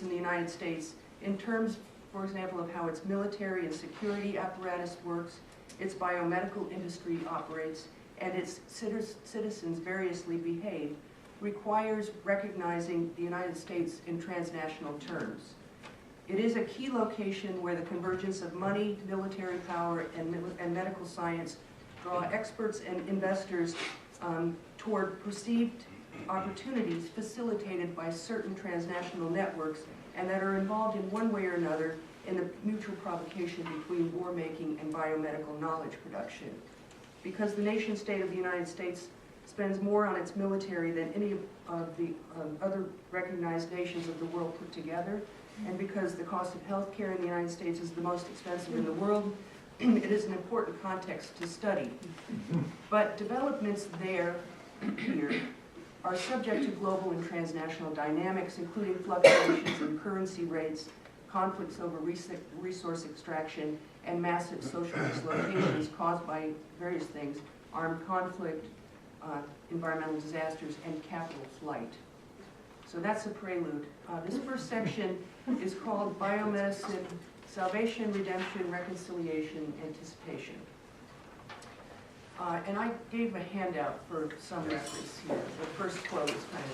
in the United States in terms, for example, of how its military and security apparatus works, its biomedical industry operates, and its citizens variously behave, requires recognizing the United States in transnational terms. It is a key location where the convergence of money, military power, and medical science draw experts and investors toward perceived opportunities facilitated by certain transnational networks and that are involved in one way or another in the mutual provocation between war making and biomedical knowledge production. Because the nation state of the United States spends more on its military than any of the other recognized nations of the world put together, and because the cost of health care in the United States is the most expensive in the world, it is an important context to study. But developments here are subject to global and transnational dynamics, including fluctuations in currency rates, conflicts over resource extraction, and massive social dislocations caused by various things, armed conflict, environmental disasters, and capital flight. So that's a prelude. This first section is called Biomedicine, Salvation, Redemption, Reconciliation, Anticipation. And I gave a handout for some reference here. The first quote is kind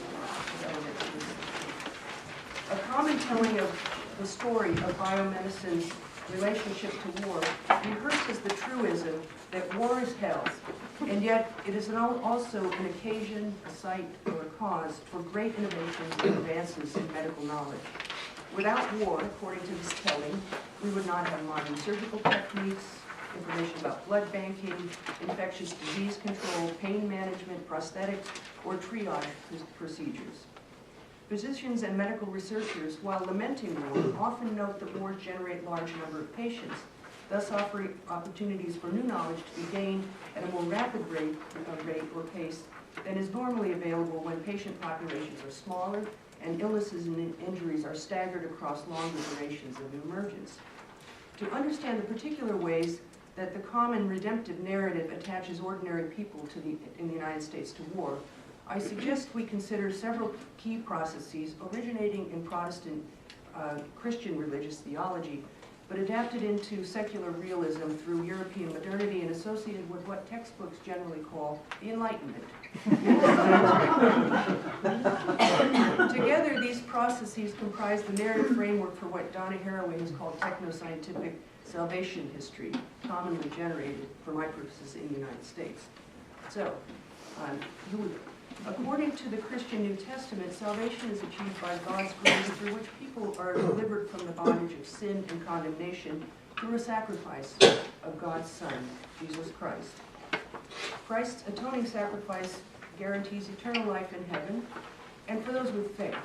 of a common telling of the story of biomedicine's relationship to war rehearses the truism that war is hell, and yet it is also an occasion, a site, or a cause for great innovations and advances in medical knowledge. Without war, according to this telling, we would not have modern surgical techniques, information about blood banking, infectious disease control, pain management, prosthetics, or triage procedures. Physicians and medical researchers, while lamenting war, often note that wars generate large number of patients, thus offering opportunities for new knowledge to be gained at a more rapid rate or pace than is normally available when patient populations are smaller and illnesses and injuries are staggered across longer durations of emergence. To understand the particular ways that the common redemptive narrative attaches ordinary people in the United States to war, I suggest we consider several key processes originating in Protestant Christian religious theology, but adapted into secular realism through European modernity and associated with what textbooks generally call the Enlightenment. Together, these processes comprise the narrative framework for what Donna Haraway has called technoscientific salvation history, commonly generated, for my purposes, in the United States. So, according to the Christian New Testament, salvation is achieved by God's grace through which people are delivered from the bondage of sin and condemnation through a sacrifice of God's Son, Jesus Christ. Christ's atoning sacrifice guarantees eternal life in heaven, and for those with faith.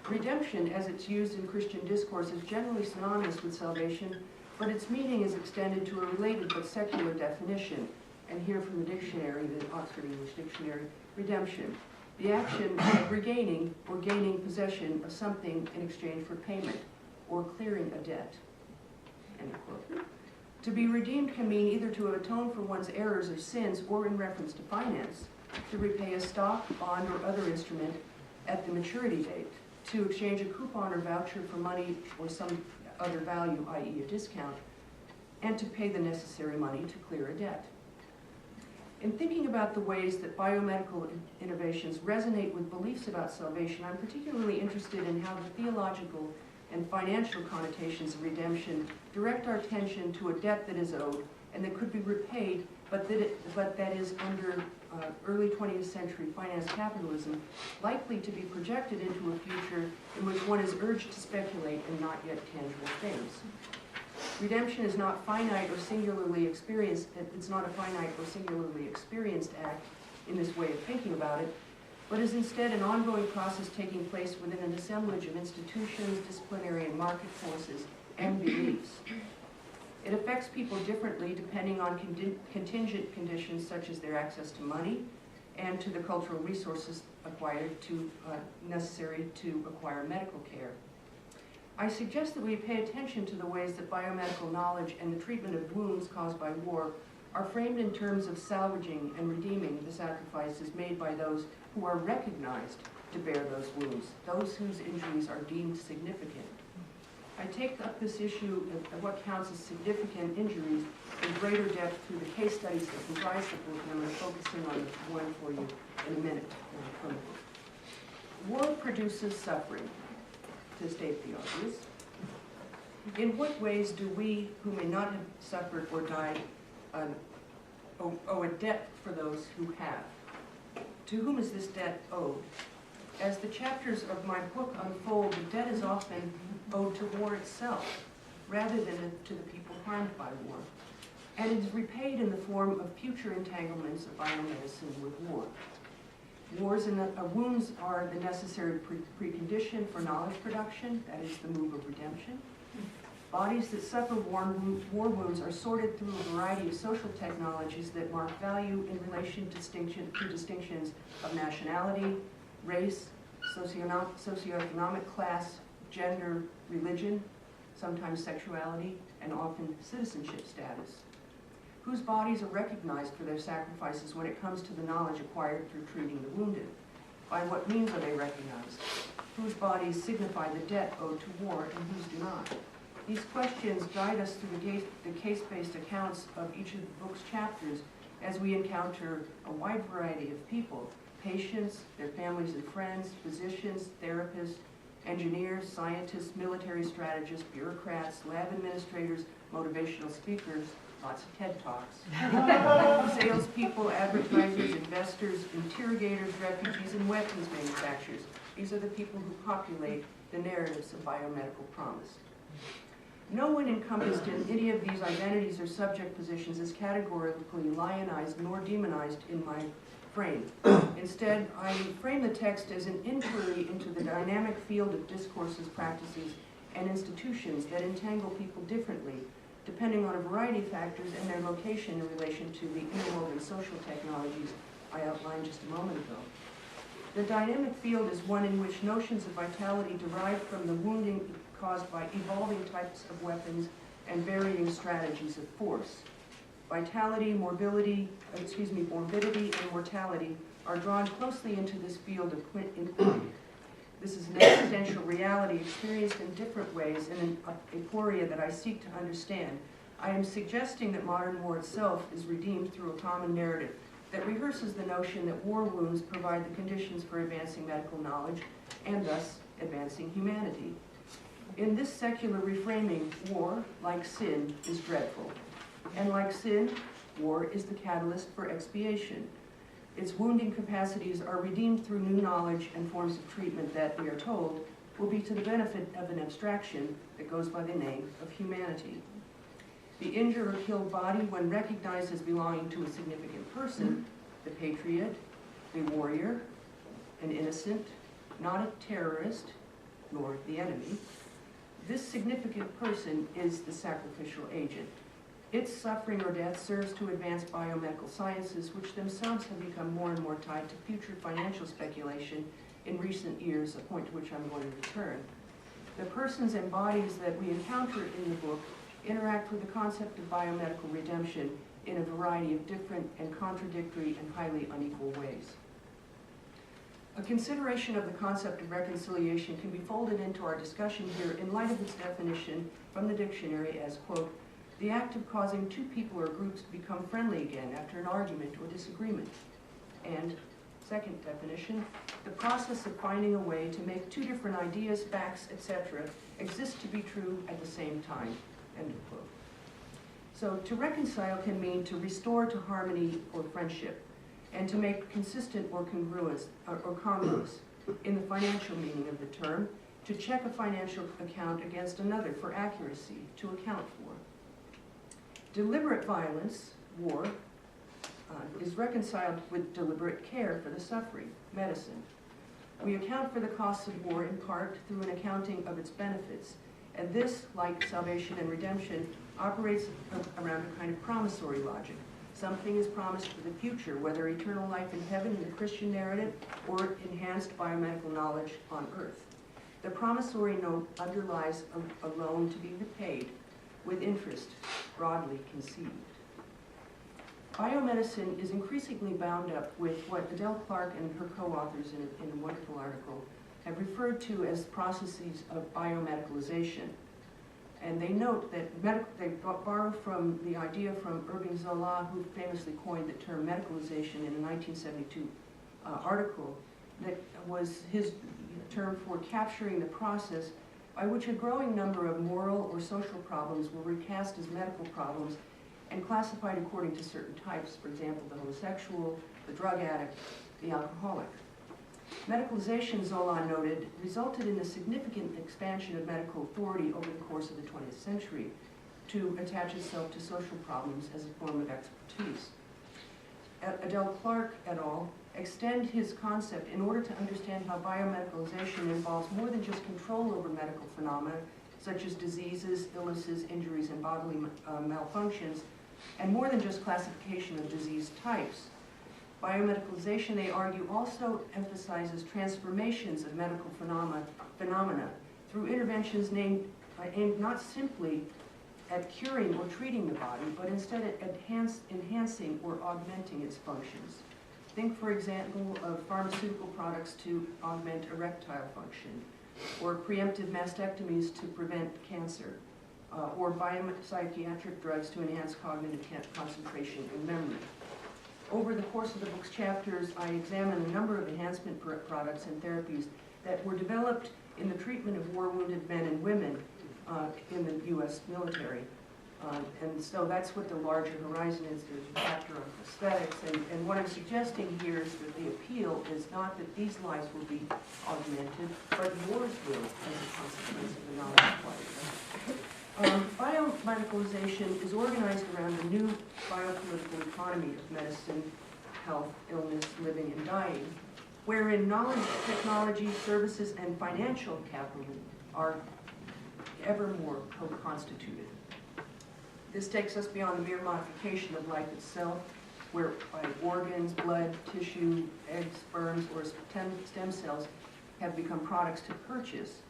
Redemption, as it's used in Christian discourse, is generally synonymous with salvation, but its meaning is extended to a related but secular definition. And here from the dictionary, the Oxford English Dictionary, redemption, the action of regaining or gaining possession of something in exchange for payment or clearing a debt. End quote. To be redeemed can mean either to atone for one's errors or sins, or in reference to finance, to repay a stock, bond, or other instrument at the maturity date, to exchange a coupon or voucher for money or some other value, i.e. a discount, and to pay the necessary money to clear a debt. In thinking about the ways that biomedical innovations resonate with beliefs about salvation, I'm particularly interested in how the theological and financial connotations of redemption direct our attention to a debt that is owed and that could be repaid, but that is under early 20th century finance capitalism likely to be projected into a future in which one is urged to speculate in not yet tangible things. Redemption is not finite or singularly experienced. It's not a finite or singularly experienced act in this way of thinking about it, but is instead an ongoing process taking place within an assemblage of institutions, disciplinary and market forces, and beliefs. It affects people differently depending on contingent conditions such as their access to money and to the cultural resources necessary to acquire medical care. I suggest that we pay attention to the ways that biomedical knowledge and the treatment of wounds caused by war are framed in terms of salvaging and redeeming the sacrifices made by those who are recognized to bear those wounds, those whose injuries are deemed significant. I take up this issue of what counts as significant injuries in greater depth through the case studies that comprise the book, and I'm going to focus in on one for you in a minute from the book. War produces suffering, to state the obvious. In what ways do we, who may not have suffered or died, owe a debt for those who have? To whom is this debt owed? As the chapters of my book unfold, the debt is often owed to war itself, rather than to the people harmed by war. And it is repaid in the form of future entanglements of biomedicine with war. Wars and wounds are the necessary precondition for knowledge production, that is the move of redemption. Bodies that suffer war wounds are sorted through a variety of social technologies that mark value in relation to distinctions of nationality, race, socioeconomic class, gender, religion, sometimes sexuality, and often citizenship status. Whose bodies are recognized for their sacrifices when it comes to the knowledge acquired through treating the wounded? By what means are they recognized? Whose bodies signify the debt owed to war and whose do not? These questions guide us through the case-based accounts of each of the book's chapters as we encounter a wide variety of people: patients, their families and friends, physicians, therapists, engineers, scientists, military strategists, bureaucrats, lab administrators, motivational speakers, lots of TED Talks, salespeople, advertisers, investors, interrogators, refugees, and weapons manufacturers. These are the people who populate the narratives of biomedical promise. No one encompassed in any of these identities or subject positions is categorically lionized nor demonized in my frame. Instead, I frame the text as an inquiry into the dynamic field of discourses, practices, and institutions that entangle people differently, depending on a variety of factors and their location in relation to the interwoven social technologies I outlined just a moment ago. The dynamic field is one in which notions of vitality derived from the wounding caused by evolving types of weapons and varying strategies of force. Vitality, morbidity, and mortality are drawn closely into this field of inquiry. This is an existential reality experienced in different ways in an aporia that I seek to understand. I am suggesting that modern war itself is redeemed through a common narrative that rehearses the notion that war wounds provide the conditions for advancing medical knowledge and thus advancing humanity. In this secular reframing, war, like sin, is dreadful. And like sin, war is the catalyst for expiation. Its wounding capacities are redeemed through new knowledge and forms of treatment that, we are told, will be to the benefit of an abstraction that goes by the name of humanity. The injured or killed body, when recognized as belonging to a significant person, the patriot, the warrior, an innocent, not a terrorist, nor the enemy, this significant person is the sacrificial agent. Its suffering or death serves to advance biomedical sciences, which themselves have become more and more tied to future financial speculation in recent years, a point to which I'm going to return. The persons and bodies that we encounter in the book interact with the concept of biomedical redemption in a variety of different and contradictory and highly unequal ways. A consideration of the concept of reconciliation can be folded into our discussion here in light of its definition from the dictionary as, quote, the act of causing two people or groups to become friendly again after an argument or disagreement. And, second definition, the process of finding a way to make two different ideas, facts, etc. exist to be true at the same time, end of quote. So to reconcile can mean to restore to harmony or friendship, and to make consistent or congruous or congruous in the financial meaning of the term, to check a financial account against another for accuracy, to account for. Deliberate violence, war, is reconciled with deliberate care for the suffering, medicine. We account for the costs of war in part through an accounting of its benefits, and this, like salvation and redemption, operates around a kind of promissory logic. Something is promised for the future, whether eternal life in heaven in the Christian narrative or enhanced biomedical knowledge on earth. The promissory note underlies a loan to be repaid with interest, broadly conceived. Biomedicine is increasingly bound up with what Adele Clark and her co-authors in a wonderful article have referred to as processes of biomedicalization. And they note that they borrow from the idea from Irving Zola, who famously coined the term medicalization in a 1972 article that was his term for capturing the process by which a growing number of moral or social problems were recast as medical problems and classified according to certain types, for example, the homosexual, the drug addict, the alcoholic. Medicalization, Zola noted, resulted in a significant expansion of medical authority over the course of the 20th century to attach itself to social problems as a form of expertise. Adele Clark et al. Extend his concept in order to understand how biomedicalization involves more than just control over medical phenomena, such as diseases, illnesses, injuries, and bodily malfunctions, and more than just classification of disease types. Biomedicalization, they argue, also emphasizes transformations of medical phenomena through interventions aimed not simply at curing or treating the body, but instead at enhancing or augmenting its functions. Think, for example, of pharmaceutical products to augment erectile function, or preemptive mastectomies to prevent cancer, or biopsychiatric drugs to enhance cognitive concentration and memory. Over the course of the book's chapters, I examine a number of enhancement products and therapies that were developed in the treatment of war-wounded men and women in the U.S. military. And so that's what the larger horizon is. There's a chapter on aesthetics, and what I'm suggesting here is that the appeal is not that these lives will be augmented, but yours will as a consequence of the knowledge acquired. Biomedicalization is organized around the new biopolitical economy of medicine, health, illness, living, and dying, wherein knowledge, technology, services, and financial capital are ever more co-constituted. This takes us beyond the mere modification of life itself, whereby organs, blood, tissue, eggs, sperms, or stem cells have become products to purchase.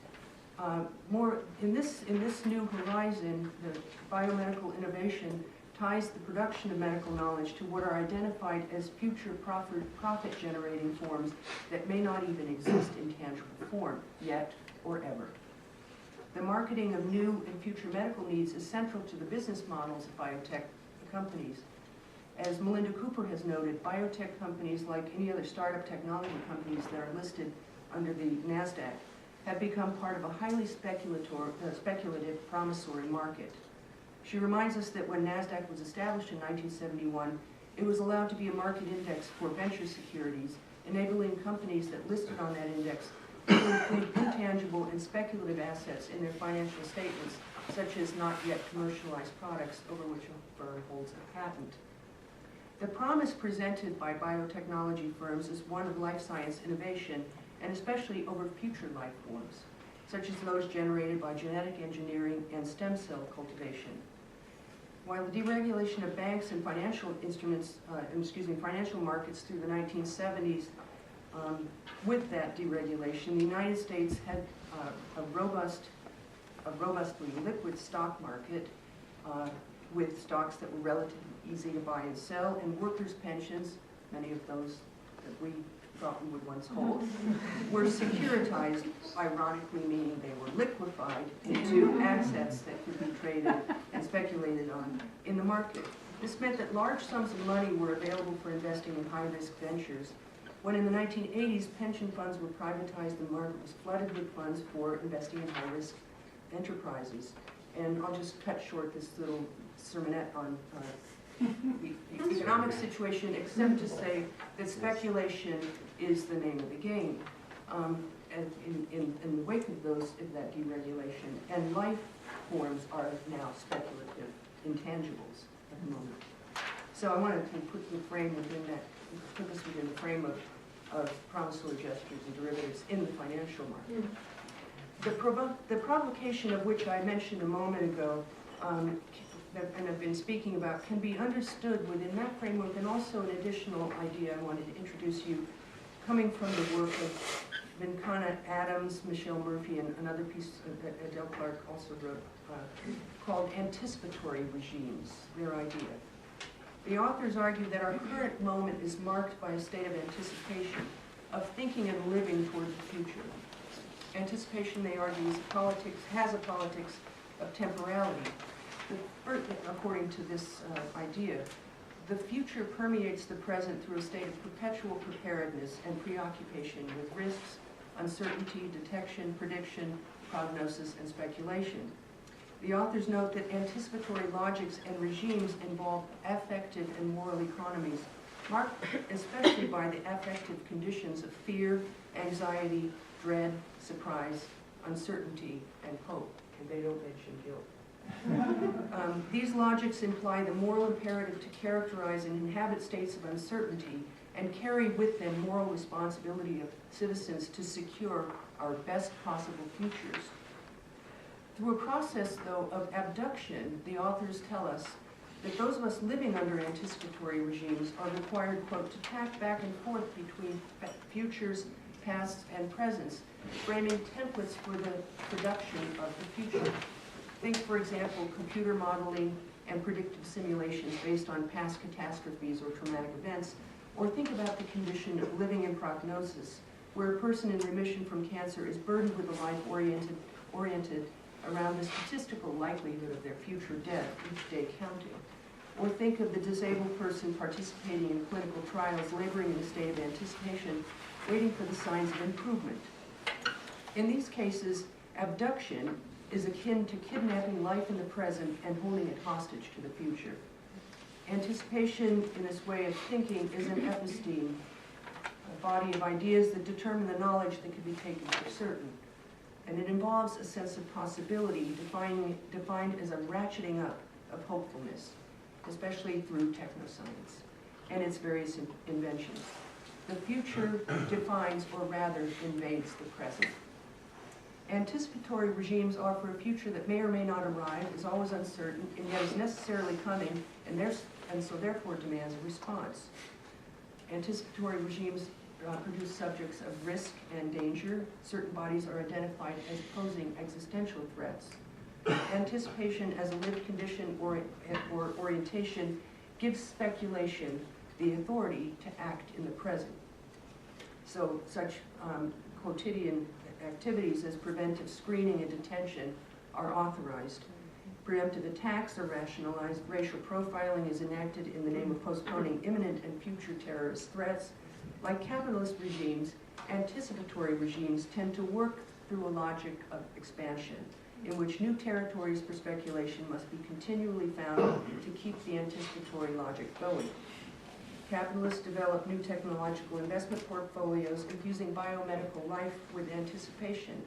More in this new horizon, the biomedical innovation ties the production of medical knowledge to what are identified as future profit-generating forms that may not even exist in tangible form, yet or ever. The marketing of new and future medical needs is central to the business models of biotech companies. As Melinda Cooper has noted, biotech companies, like any other startup technology companies that are listed under the NASDAQ, have become part of a highly speculative, promissory market. She reminds us that when NASDAQ was established in 1971, it was allowed to be a market index for venture securities, enabling companies that listed on that index to include intangible and speculative assets in their financial statements, such as not yet commercialized products over which a firm holds a patent. The promise presented by biotechnology firms is one of life science innovation, and especially over future life forms, such as those generated by genetic engineering and stem cell cultivation. While the deregulation of banks and financial financial markets through the 1970s, with that deregulation, the United States had a robustly liquid stock market with stocks that were relatively easy to buy and sell, and workers' pensions, many of those that we thought we would once hold, were securitized, ironically meaning they were liquefied into assets that could be traded and speculated on in the market. This meant that large sums of money were available for investing in high-risk ventures. When in the 1980s, pension funds were privatized, the market was flooded with funds for investing in high-risk enterprises. And I'll just cut short this little sermonette on the economic situation, except to say that speculation is the name of the game. And in the wake of that deregulation, and life forms are now speculative intangibles at the moment. So I wanted to put the frame within that, put this within the frame of promissory gestures and derivatives in the financial market. The provocation of which I mentioned a moment ago, and I've been speaking about, can be understood within that framework, and also an additional idea I wanted to introduce you, coming from the work of Vinkana Adams, Michelle Murphy, and another piece that Adele Clark also wrote, called Anticipatory Regimes, their idea. The authors argue that our current moment is marked by a state of anticipation, of thinking and living toward the future. Anticipation, they argue, has a politics of temporality. According to this idea, the future permeates the present through a state of perpetual preparedness and preoccupation with risks, uncertainty, detection, prediction, prognosis, and speculation. The authors note that anticipatory logics and regimes involve affective and moral economies, marked especially by the affective conditions of fear, anxiety, dread, surprise, uncertainty, and hope. And they don't mention guilt. These logics imply the moral imperative to characterize and inhabit states of uncertainty and carry with them moral responsibility of citizens to secure our best possible futures. Through a process, though, of abduction, the authors tell us that those of us living under anticipatory regimes are required, quote, to tack back and forth between futures, pasts, and presents, framing templates for the production of the future. Think, for example, computer modeling and predictive simulations based on past catastrophes or traumatic events, or think about the condition of living in prognosis, where a person in remission from cancer is burdened with a life oriented around the statistical likelihood of their future death, each day counting. Or think of the disabled person participating in clinical trials, laboring in a state of anticipation, waiting for the signs of improvement. In these cases, abduction is akin to kidnapping life in the present and holding it hostage to the future. Anticipation, in this way of thinking, is an episteme, a body of ideas that determine the knowledge that can be taken for certain. And it involves a sense of possibility defined as a ratcheting up of hopefulness, especially through technoscience and its various inventions. The future defines, or rather invades, the present. Anticipatory regimes offer a future that may or may not arrive, is always uncertain, and yet is necessarily coming, and so therefore demands a response. Anticipatory regimes produce subjects of risk and danger. Certain bodies are identified as posing existential threats. Anticipation as a lived condition or orientation gives speculation the authority to act in the present. So such quotidian activities as preventive screening and detention are authorized. Preemptive attacks are rationalized. Racial profiling is enacted in the name of postponing imminent and future terrorist threats. Like capitalist regimes, anticipatory regimes tend to work through a logic of expansion, in which new territories for speculation must be continually found to keep the anticipatory logic going. Capitalists develop new technological investment portfolios infusing biomedical life with anticipation.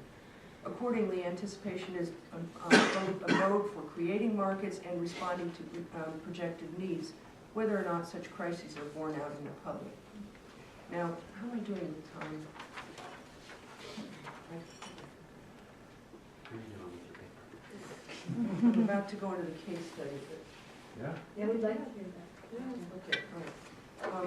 Accordingly, anticipation is both a mode for creating markets and responding to projected needs, whether or not such crises are borne out in the public. Now, how am I doing with time? I'm about to go into the case study. Yeah. Yeah, we'd like to hear that. Okay, all right. All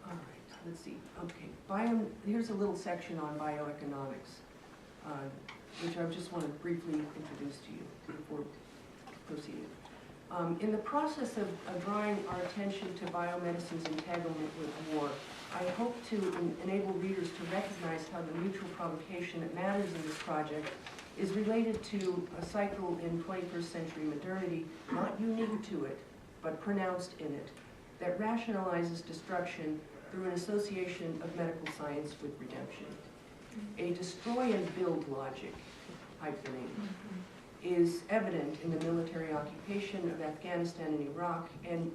right, let's see. Okay, here's a little section on bioeconomics, which I just want to briefly introduce to you before proceeding. In the process of drawing our attention to biomedicine's entanglement with war, I hope to enable readers to recognize how the mutual provocation that matters in this project is related to a cycle in 21st century modernity, not unique to it, but pronounced in it, that rationalizes destruction through an association of medical science with redemption. A destroy and build logic, hyphenated, is evident in the military occupation of Afghanistan and Iraq, and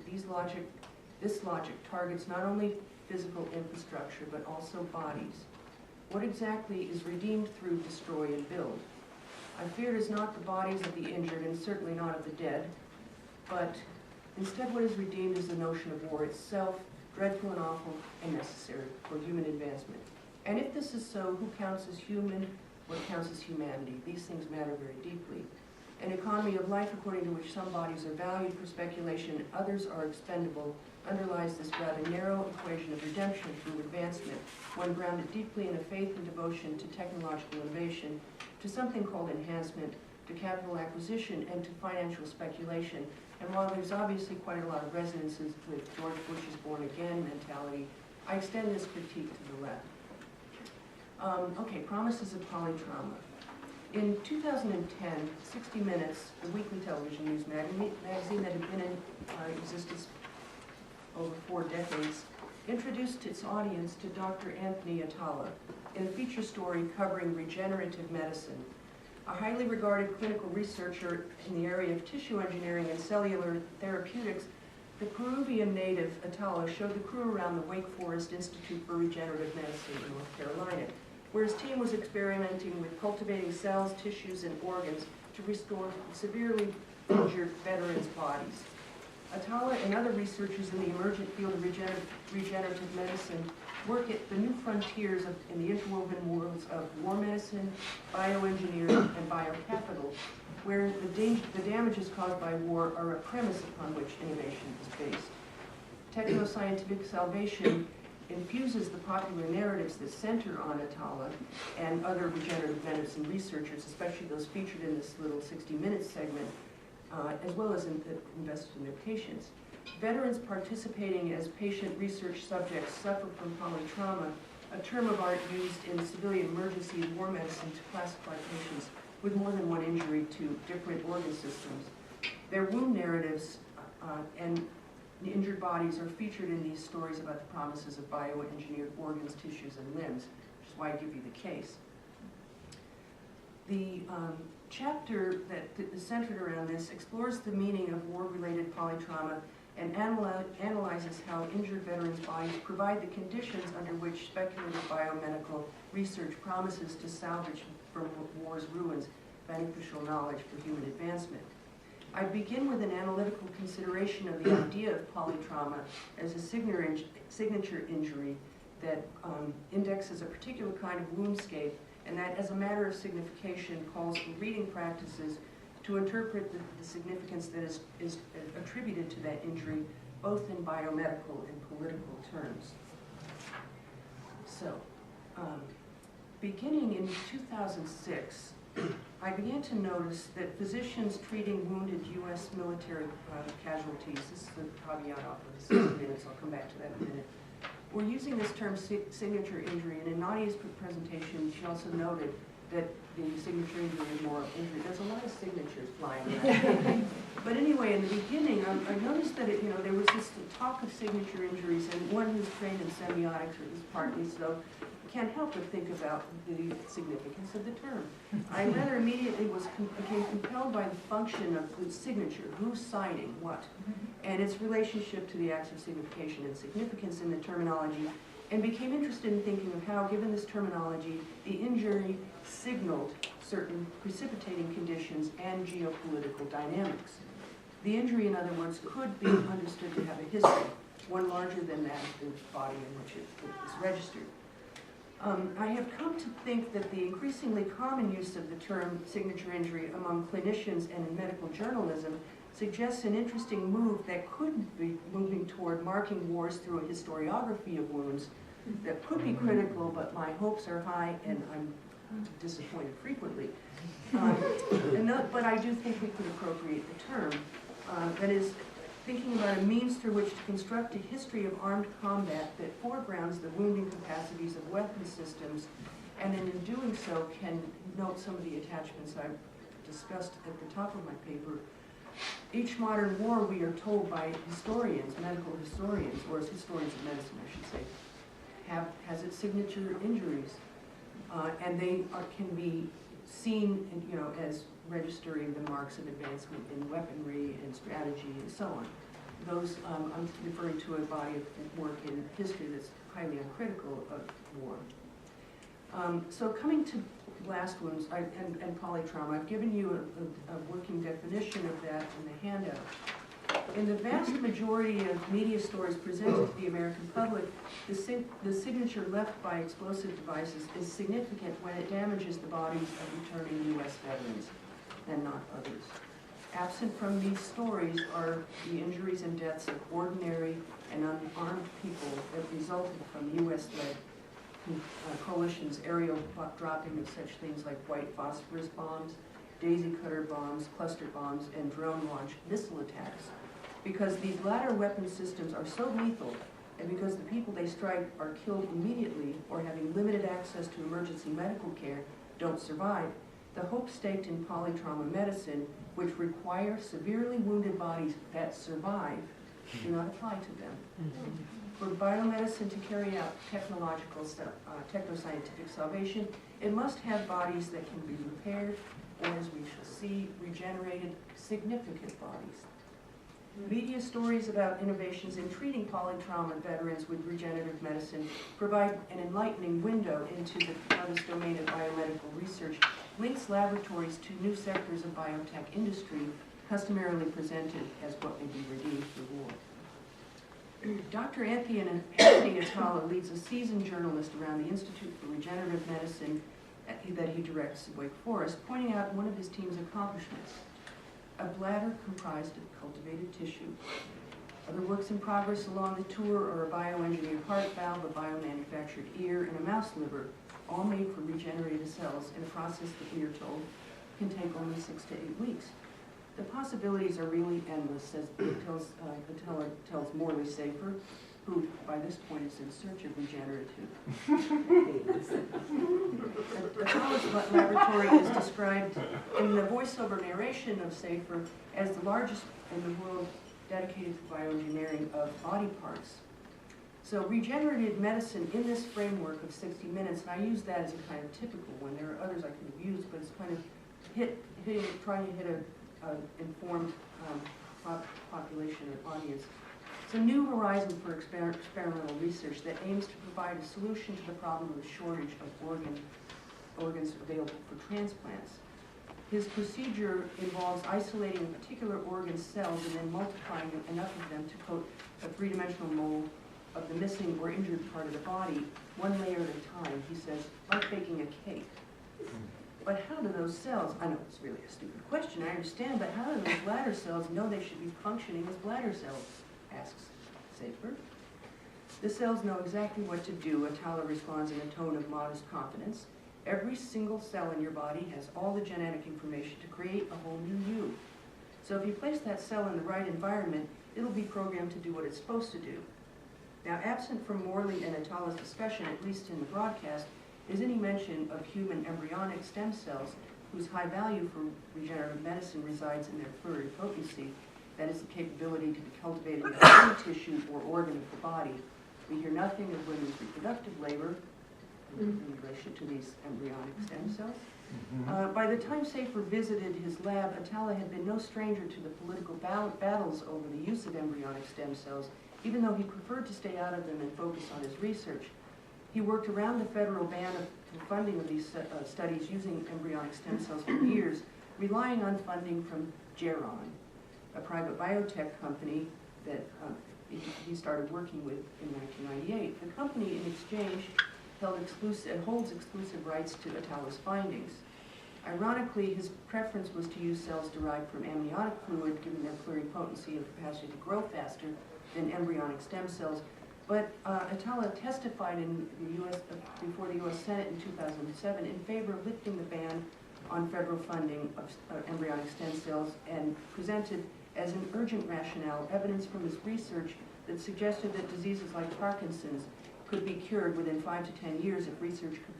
this logic targets not only physical infrastructure, but also bodies. What exactly is redeemed through destroy and build? I fear it is not the bodies of the injured, and certainly not of the dead, but instead what is redeemed is the notion of war itself, dreadful and awful and necessary for human advancement. And if this is so, who counts as human? What counts as humanity? These things matter very deeply. An economy of life according to which some bodies are valued for speculation and others are expendable underlies this rather narrow equation of redemption through advancement, one grounded deeply in a faith and devotion to technological innovation, to something called enhancement, to capital acquisition, and to financial speculation. And while there's obviously quite a lot of resonances with George Bush's born-again mentality, I extend this critique to the left. Okay, promises of polytrauma. In 2010, 60 Minutes, the weekly television news magazine that had been in existence over 4 decades, introduced its audience to Dr. Anthony Atala in a feature story covering regenerative medicine. A highly regarded clinical researcher in the area of tissue engineering and cellular therapeutics, the Peruvian native Atala showed the crew around the Wake Forest Institute for Regenerative Medicine in North Carolina, where his team was experimenting with cultivating cells, tissues, and organs to restore severely injured veterans' bodies. Atala and other researchers in the emergent field of regenerative medicine work at the new frontiers in the interwoven worlds of war medicine, bioengineering, and biocapital, where the damages caused by war are a premise upon which innovation is based. Technoscientific salvation infuses the popular narratives that center on Atala and other regenerative medicine researchers, especially those featured in this little 60-minute segment, as well as invested in their patients. Veterans participating as patient research subjects suffer from polytrauma, a term of art used in civilian emergency and war medicine to classify patients with more than one injury to different organ systems. Their wound narratives and injured bodies are featured in these stories about the promises of bioengineered organs, tissues, and limbs, which is why I give you the case. The chapter that is centered around this explores the meaning of war-related polytrauma and analyzes how injured veterans' bodies provide the conditions under which speculative biomedical research promises to salvage from war's ruins beneficial knowledge for human advancement. I begin with an analytical consideration of the idea of polytrauma as a signature injury that indexes a particular kind of woundscape, and that as a matter of signification calls for reading practices to interpret the significance that is attributed to that injury, both in biomedical and political terms. So, beginning in 2006, I began to notice that physicians treating wounded U.S. military casualties, this is the caveat off of the 60 minutes, I'll come back to that in a minute, were using this term signature injury, and in Nadia's presentation, she also noted that the signature injury is moral injury. There's a lot of signatures flying around. But anyway, in the beginning, I noticed that there was this talk of signature injuries, and one who's trained in semiotics, or is partly so, can't help but think about the significance of the term. I rather immediately became compelled by the function of the signature, who's signing what, and its relationship to the acts of signification and significance in the terminology, and became interested in thinking of how, given this terminology, the injury signaled certain precipitating conditions and geopolitical dynamics. The injury, in other words, could be understood to have a history, one larger than that of the body in which it is registered. I have come to think that the increasingly common use of the term signature injury among clinicians and in medical journalism suggests an interesting move that could be moving toward marking wars through a historiography of wounds that could be critical, but my hopes are high and I'm disappointed frequently. But I do think we could appropriate the term. That is, thinking about a means through which to construct a history of armed combat that foregrounds the wounding capacities of weapon systems, and in doing so can note some of the attachments I've discussed at the top of my paper. Each modern war, we are told by historians, medical historians, or as historians of medicine, I should say, has its signature injuries, and they can be seen, as registering the marks of advancement in weaponry and strategy and so on. Those, I'm referring to a body of work in history that's highly uncritical of war. So coming to blast wounds and polytrauma, I've given you a working definition of that in the handout. In the vast majority of media stories presented to the American public, the signature left by explosive devices is significant when it damages the bodies of returning U.S. veterans and not others. Absent from these stories are the injuries and deaths of ordinary and unarmed people that resulted from U.S.-led coalition's aerial dropping of such things like white phosphorus bombs, daisy cutter bombs, cluster bombs, and drone-launched missile attacks. Because these latter weapon systems are so lethal, and because the people they strike are killed immediately or having limited access to emergency medical care don't survive, the hope staked in polytrauma medicine, which require severely wounded bodies that survive, do not apply to them. For biomedicine to carry out technoscientific salvation, it must have bodies that can be repaired, or as we shall see, regenerated, significant bodies. Media stories about innovations in treating polytrauma veterans with regenerative medicine provide an enlightening window into how this domain of biomedical research links laboratories to new sectors of biotech industry, customarily presented as what may be redeemed for war. Dr. Anthony Atala leads a seasoned journalist around the Institute for Regenerative Medicine that he directs at Wake Forest, pointing out one of his team's accomplishments: a bladder comprised of cultivated tissue. Other works in progress along the tour are a bioengineered heart valve, a biomanufactured ear, and a mouse liver, all made from regenerated cells in a process that we are told can take only 6 to 8 weeks. The possibilities are really endless, as Atala tells Morley Safer, who by this point is in search of regenerative. Atala's laboratory is described in the voiceover narration of Safer as the largest in the world dedicated to bioengineering of body parts. So regenerative medicine in this framework of 60 minutes, and I use that as a kind of typical one. There are others I could have used, but it's kind of trying to hit a informed population or audience. It's a new horizon for experimental research that aims to provide a solution to the problem of the shortage of organs available for transplants. His procedure involves isolating a particular organ's cells and then multiplying enough of them to coat a three-dimensional mold of the missing or injured part of the body, one layer at a time, he says, like baking a cake. But how do those cells, I know it's really a stupid question, I understand, but how do those bladder cells know they should be functioning as bladder cells, asks Safer. The cells know exactly what to do, Atala responds in a tone of modest confidence. Every single cell in your body has all the genetic information to create a whole new you. So if you place that cell in the right environment, it'll be programmed to do what it's supposed to do. Now, absent from Morley and Atala's discussion, at least in the broadcast, is any mention of human embryonic stem cells whose high value for regenerative medicine resides in their pluripotency, that is, the capability to be cultivated in any tissue or organ of the body. We hear nothing of women's reproductive labor in relation to these embryonic stem cells. By the time Safer visited his lab, Atala had been no stranger to the political battles over the use of embryonic stem cells, even though he preferred to stay out of them and focus on his research. He worked around the federal ban of funding of these studies using embryonic stem cells for years, relying on funding from Geron, a private biotech company that he started working with in 1998. The company, in exchange, holds exclusive rights to Atala's findings. Ironically, his preference was to use cells derived from amniotic fluid, given their pluripotency and capacity to grow faster than embryonic stem cells. But Atala testified before the U.S. Senate in 2007 in favor of lifting the ban on federal funding of embryonic stem cells and presented as an urgent rationale evidence from his research that suggested that diseases like Parkinson's could be cured within 5 to 10 years if research could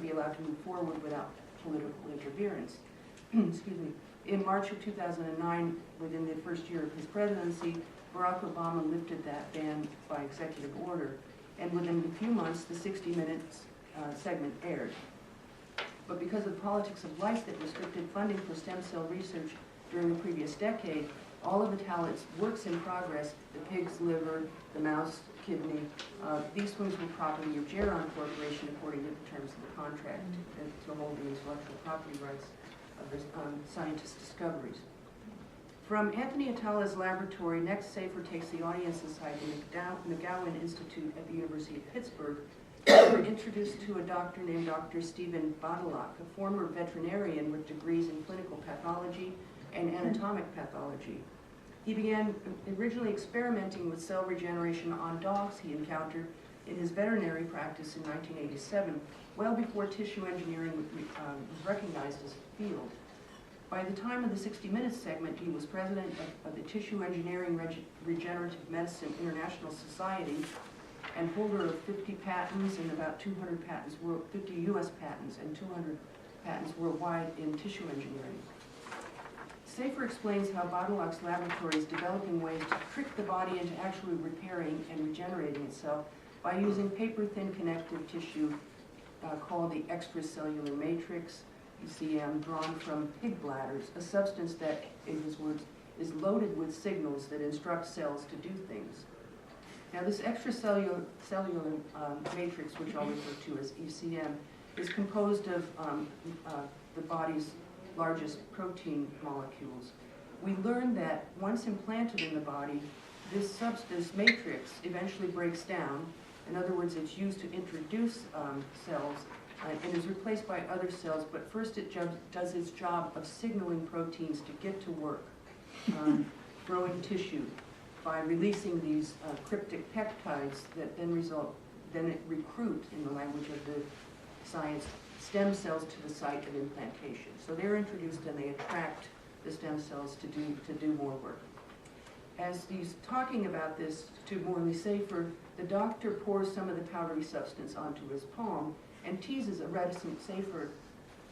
be allowed to move forward without political interference. Excuse me. In March of 2009, within the first year of his presidency, Barack Obama lifted that ban by executive order, and within a few months, the 60 Minutes segment aired. But because of the politics of life that restricted funding for stem cell research during the previous decade, all of Atala's works in progress, the pig's liver, the mouse kidney, these ones were property of Geron Corporation according to the terms of the contract to hold the intellectual property rights of the scientists' discoveries. From Anthony Atala's laboratory, next Safer takes the audience inside the McGowan Institute at the University of Pittsburgh. We were introduced to a doctor named Dr. Stephen Badalak, a former veterinarian with degrees in clinical pathology and anatomic pathology. He began originally experimenting with cell regeneration on dogs he encountered in his veterinary practice in 1987, well before tissue engineering was recognized as a field. By the time of the 60 Minutes segment, he was president of the Tissue Engineering Regenerative Medicine International Society and holder of 50 patents and about 200 patents, 50 U.S. patents and 200 patents worldwide in tissue engineering. Safer explains how Badalak's laboratory is developing ways to trick the body into actually repairing and regenerating itself by using paper-thin connective tissue called the extracellular matrix, ECM, drawn from pig bladders, a substance that, in his words, is loaded with signals that instruct cells to do things. Now, this extracellular matrix, which I'll refer to as ECM, is composed of the body's largest protein molecules. We learned that once implanted in the body, this matrix eventually breaks down. In other words, it's used to introduce cells and is replaced by other cells, but first it does its job of signaling proteins to get to work, growing tissue by releasing these cryptic peptides that then it recruit, in the language of the science, stem cells to the site of implantation. So they're introduced and they attract the stem cells to do more work. As he's talking about this to Morley Safer, the doctor pours some of the powdery substance onto his palm and teases a reticent Safer,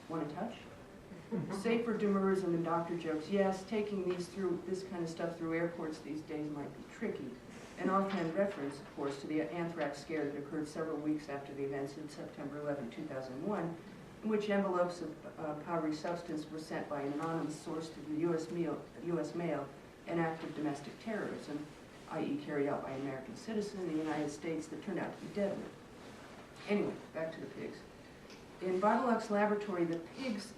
want to touch? Safer demurs and the doctor jokes, yes, taking this kind of stuff through airports these days might be tricky. An offhand reference, of course, to the anthrax scare that occurred several weeks after the events in September 11, 2001, in which envelopes of powdery substance were sent by an anonymous source to the U.S. mail, an act of domestic terrorism, i.e. carried out by an American citizen in the United States that turned out to be deadly. Anyway, back to the pigs. In Badaluk's laboratory, the pig's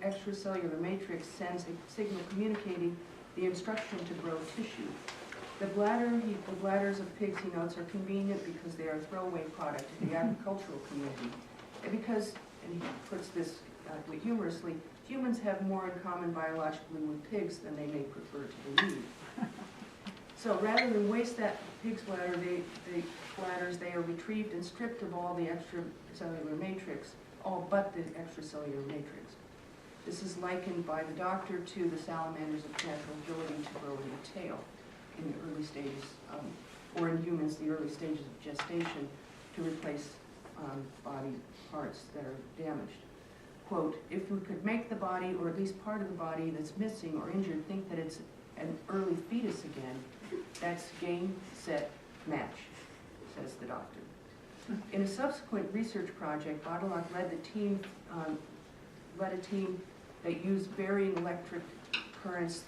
extracellular matrix sends a signal communicating the instruction to grow tissue. The bladders of pigs, he notes, are convenient because they are a throwaway product to the agricultural community. And because, and he puts this humorously, humans have more in common biologically with pigs than they may prefer to believe. So rather than waste that pig's bladder, they are retrieved and stripped of all the extracellular matrix, all but the extracellular matrix. This is likened by the doctor to the salamander's natural ability to grow a new tail in the early stages, or in humans, the early stages of gestation, to replace body parts that are damaged. Quote, if we could make the body, or at least part of the body that's missing or injured, think that it's an early fetus again, that's game, set, match, says the doctor. In a subsequent research project, Badaluk led a team that used varying electric currents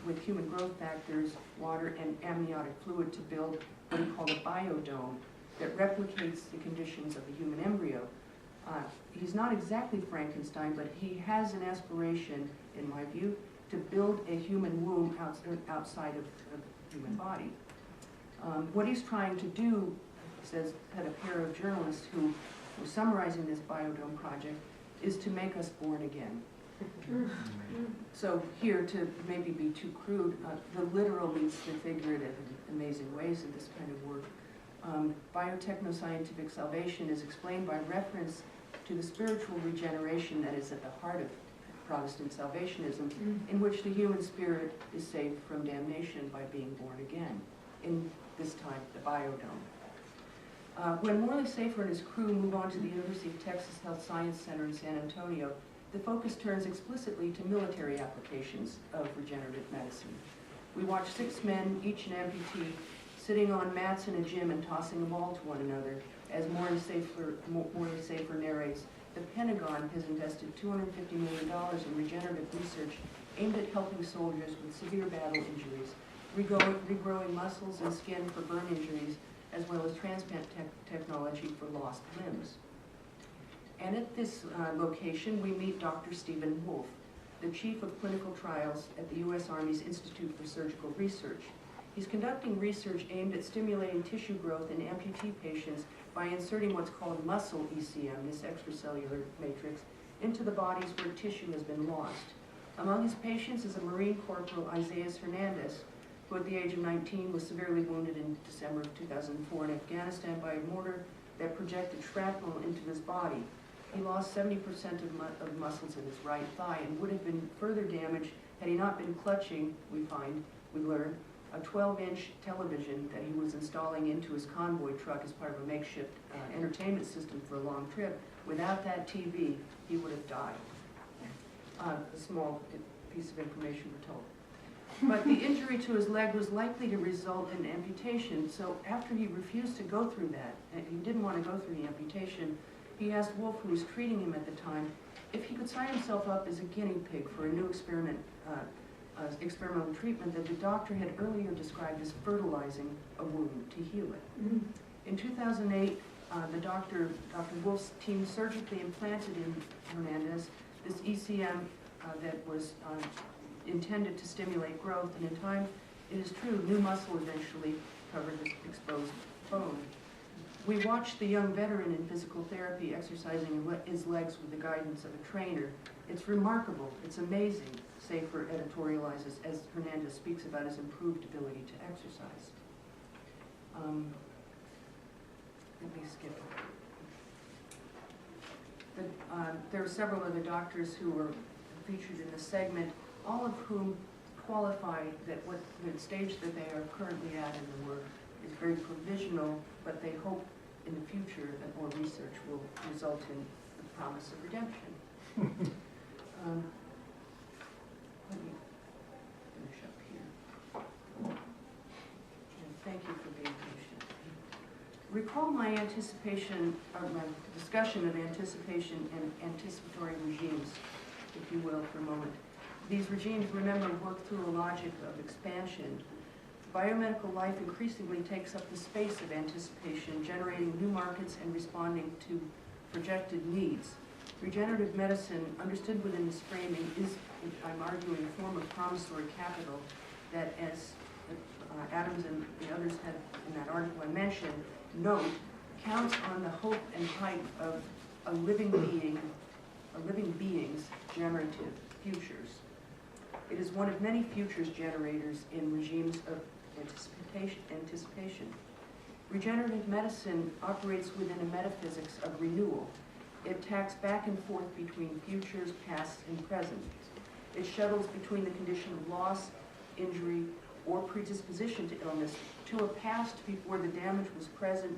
with human growth factors, water, and amniotic fluid to build what he called a biodome that replicates the conditions of the human embryo. He's not exactly Frankenstein, but he has an aspiration, in my view, to build a human womb outside of the human body. What he's trying to do, says had a pair of journalists who were summarizing this biodome project, is to make us born again. So here, to maybe be too crude, the literal meets the figurative in amazing ways in this kind of work. Biotechno-scientific salvation is explained by reference to the spiritual regeneration that is at the heart of Protestant salvationism, in which the human spirit is saved from damnation by being born again, in this time, the biodome. When Morley Safer and his crew move on to the University of Texas Health Science Center in San Antonio, the focus turns explicitly to military applications of regenerative medicine. We watch 6 men, each an amputee, sitting on mats in a gym and tossing a ball to one another. As Morley Safer narrates, the Pentagon has invested $250 million in regenerative research aimed at helping soldiers with severe battle injuries, regrowing muscles and skin for burn injuries, as well as transplant technology for lost limbs. And at this location, we meet Dr. Stephen Wolf, the Chief of Clinical Trials at the U.S. Army's Institute for Surgical Research. He's conducting research aimed at stimulating tissue growth in amputee patients by inserting what's called muscle ECM, this extracellular matrix, into the bodies where tissue has been lost. Among his patients is a Marine Corporal, Isaiah Hernandez, who at the age of 19 was severely wounded in December of 2004 in Afghanistan by a mortar that projected shrapnel into his body. He lost 70% of muscles in his right thigh and would have been further damaged had he not been clutching, we learned, a 12-inch television that he was installing into his convoy truck as part of a makeshift entertainment system for a long trip. Without that TV, he would have died. A small piece of information we're told. But the injury to his leg was likely to result in amputation, so after he refused to go through that, and he didn't want to go through the amputation, he asked Wolf, who was treating him at the time, if he could sign himself up as a guinea pig for a new experimental treatment that the doctor had earlier described as fertilizing a wound to heal it. In 2008, Dr. Wolf's team surgically implanted in Hernandez this ECM that was intended to stimulate growth, and in time It is true, new muscle eventually covered the exposed bone. We watched the young veteran in physical therapy exercising his legs with the guidance of a trainer. It's remarkable, it's amazing, Safer editorializes as Hernandez speaks about his improved ability to exercise. Let me skip it. There are several other doctors who were featured in the segment, all of whom qualify that what the stage that they are currently at in the work is very provisional, but they hope in the future that more research will result in the promise of redemption. Let me finish up here. And thank you for being patient. Recall my anticipation, or my discussion of anticipation and anticipatory regimes, if you will, for a moment. These regimes, remember, work through a logic of expansion. Biomedical life increasingly takes up the space of anticipation, generating new markets and responding to projected needs. Regenerative medicine, understood within this framing, is, I'm arguing, a form of promissory capital that, as Adams and the others had in that article I mentioned, note, counts on the hope and hype of a living being's generative futures. It is one of many futures generators in regimes of anticipation. Regenerative medicine operates within a metaphysics of renewal. It tacks back and forth between futures, past, and present. It shuttles between the condition of loss, injury, or predisposition to illness to a past before the damage was present,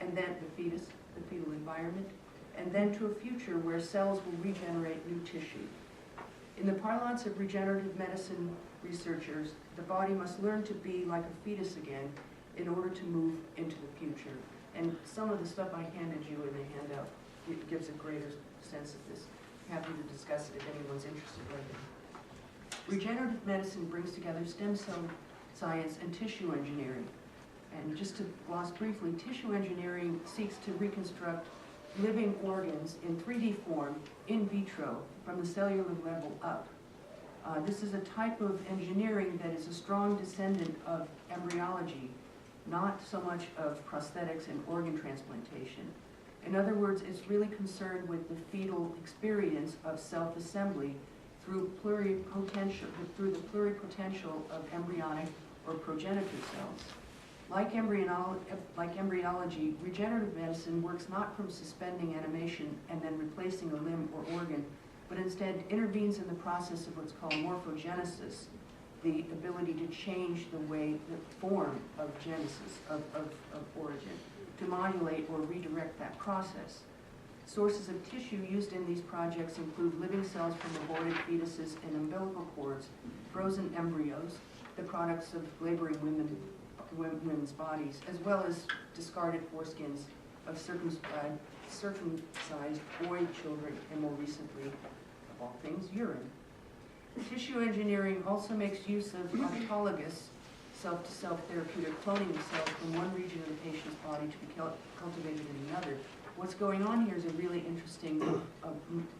and then the fetal environment, and then to a future where cells will regenerate new tissue. In the parlance of regenerative medicine researchers, the body must learn to be like a fetus again in order to move into the future. And some of the stuff I handed you in the handout, it gives a greater sense of this. Happy to discuss it if anyone's interested later. Regenerative medicine brings together stem cell science and tissue engineering. And just to gloss briefly, tissue engineering seeks to reconstruct living organs in 3D form, in vitro, from the cellular level up. This is a type of engineering that is a strong descendant of embryology, not so much of prosthetics and organ transplantation. In other words, it's really concerned with the fetal experience of self-assembly through the pluripotential of embryonic or progenitor cells. Like embryology, regenerative medicine works not from suspending animation and then replacing a limb or organ, but instead intervenes in the process of what's called morphogenesis, the ability to change the way, the form of genesis, of origin, to modulate or redirect that process. Sources of tissue used in these projects include living cells from aborted fetuses and umbilical cords, frozen embryos, the products of laboring women's bodies, as well as discarded foreskins of circumcised boy children, and more recently, of all things, urine. Tissue engineering also makes use of autologous self-to-self therapeutic cloning of cells from one region of the patient's body to be cultivated in another. What's going on here is a really interesting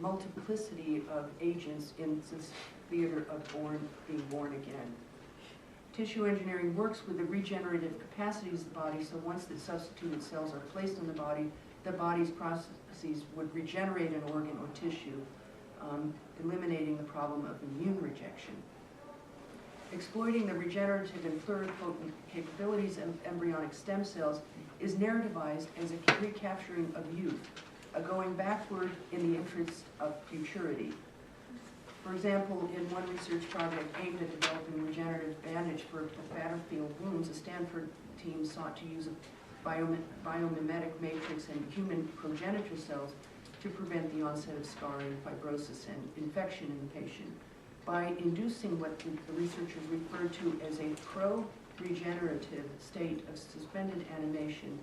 multiplicity of agents in this theater of being born again. Tissue engineering works with the regenerative capacities of the body, so once the substituted cells are placed in the body's processes would regenerate an organ or tissue, eliminating the problem of immune rejection. Exploiting the regenerative and pluripotent capabilities of embryonic stem cells is narrativized as a recapturing of youth, a going backward in the interest of futurity. For example, in one research project aimed at developing regenerative bandage for battlefield wounds, a Stanford team sought to use a biomimetic matrix and human progenitor cells to prevent the onset of scarring, fibrosis, and infection in the patient. By inducing what the researchers referred to as a pro-regenerative state of suspended animation,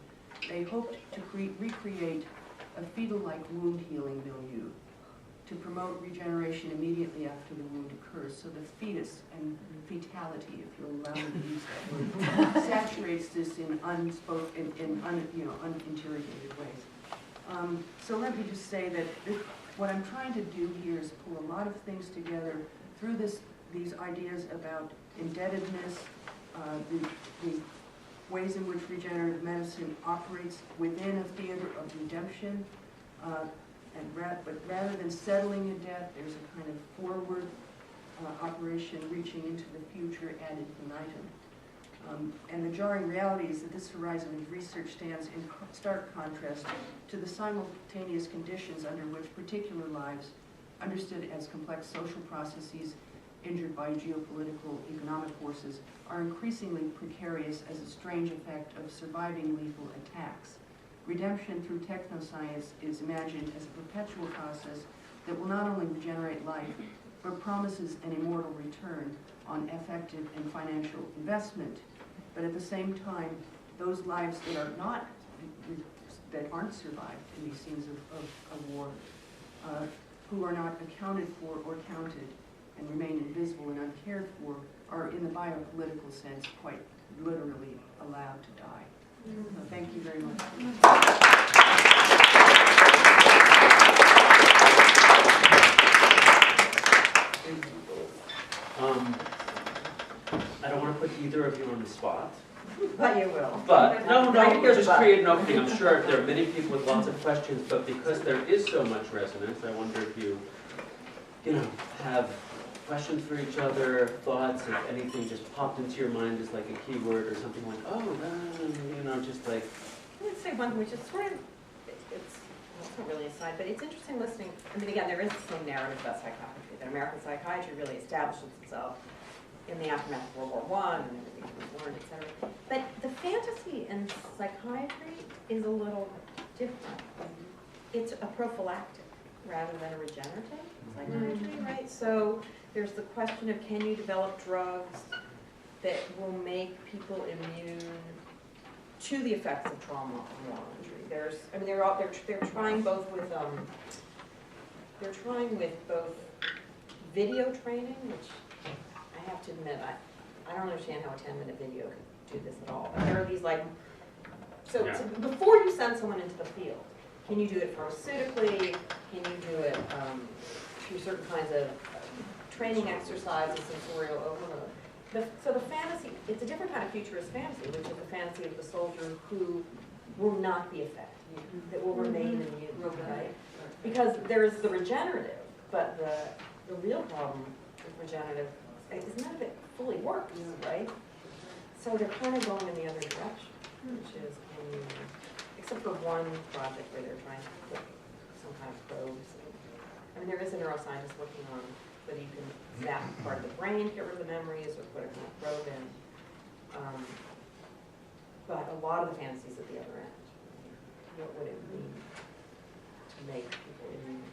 they hoped to recreate a fetal-like wound healing milieu, to promote regeneration immediately after the wound occurs, so the fetus and fetality, if you'll allow me to use that word, saturates this in uninterrogated ways. So let me just say that what I'm trying to do here is pull a lot of things together through these ideas about indebtedness, the ways in which regenerative medicine operates within a theater of redemption, but rather than settling a debt, there's a kind of forward operation reaching into the future ad infinitum. And the jarring reality is that this horizon of research stands in stark contrast to the simultaneous conditions under which particular lives, understood as complex social processes injured by geopolitical economic forces, are increasingly precarious as a strange effect of surviving lethal attacks. Redemption through technoscience is imagined as a perpetual process that will not only regenerate life, but promises an immortal return on effective and financial investment. But at the same time, those lives that aren't survived in these scenes of war, who are not accounted for or counted and remain invisible and uncared for, are in the biopolitical sense quite literally allowed to die. So thank you very much. I don't want to put either of you on the spot. But you will. But, no, Here's just the but. create an opening. I'm sure there are many people with lots of questions, but because there is so much resonance, I wonder if you have questions for each other, thoughts, if anything just popped into your mind as like a keyword or something like, oh, just like. I would say one which is sort of, it's not really a side, but it's interesting listening. I mean, again, there is the same narrative about psychiatry, that American psychiatry really establishes itself in the aftermath of World War I and everything that was learned, et cetera. But the fantasy in psychiatry is a little different. It's a prophylactic rather than a regenerative psychiatry, right? So there's the question of, can you develop drugs that will make people immune to the effects of trauma or moral injury? They're trying both with video training, which I have to admit, I don't understand how a 10-minute video can do this at all. But there are these so before you send someone into the field, can you do it pharmaceutically? Can you do it through certain kinds of training exercises, sensorial overload? So the fantasy, it's a different kind of futurist fantasy, which is the fantasy of the soldier who will not be affected, that will remain immune, right? Because there is the regenerative, but the real problem with regenerative is none of it fully works, right? So they're kind of going in the other direction, which is, except for one project where they're trying to put some kind of probes. I mean, there is a neuroscientist working on whether you can zap part of the brain, get rid of the memories, or put a kind of probe in. But a lot of the fantasies at the other end. What would it mean to make people immune?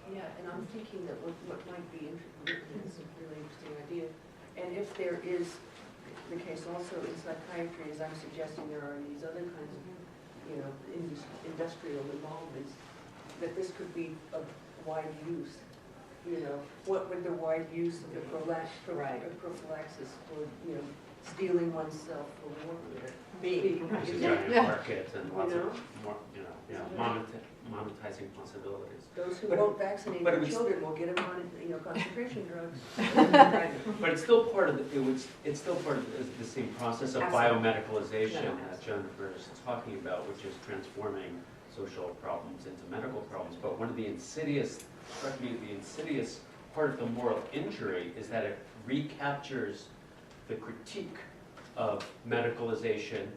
Yeah, and I'm thinking that what might be interesting is a really interesting idea. And if there is the case also in psychiatry, as I'm suggesting, there are these other kinds of, industrial involvements, that this could be of wide use. What would the wide use of the prophylaxis for, stealing oneself for warfare be? There's a giant market and lots of more, monetizing possibilities. Those who won't vaccinate their children will get them on, concentration drugs. But it's still part of the same process of biomedicalization that Jennifer is talking about, which is transforming social problems into medical problems. But one of the insidious part of the moral injury is that it recaptures the critique of medicalization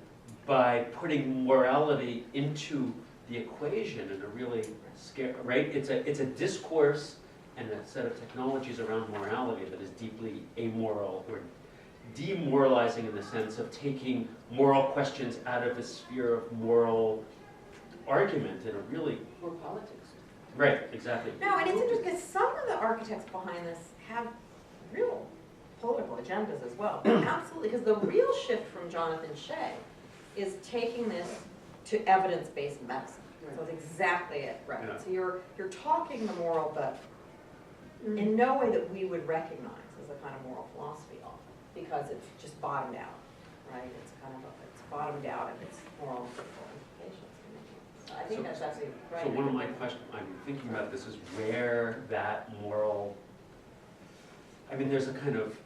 by putting morality into the equation in a really scary, right? It's a discourse and a set of technologies around morality that is deeply amoral or demoralizing in the sense of taking moral questions out of the sphere of moral argument in a really... Or politics. Right, exactly. No, and it's interesting because some of the architects behind this have real political agendas as well. Absolutely, because the real shift from Jonathan Shea is taking this to evidence-based medicine. So it's exactly it, right? Yeah. So you're talking the moral, but in no way that we would recognize as a kind of moral philosophy often, because it's just bottomed out, right? It's kind of it's bottomed out and it's moral and critical implications. So I think that's absolutely right. So one of my questions, I'm thinking about this, is where that moral, I mean, there's a kind of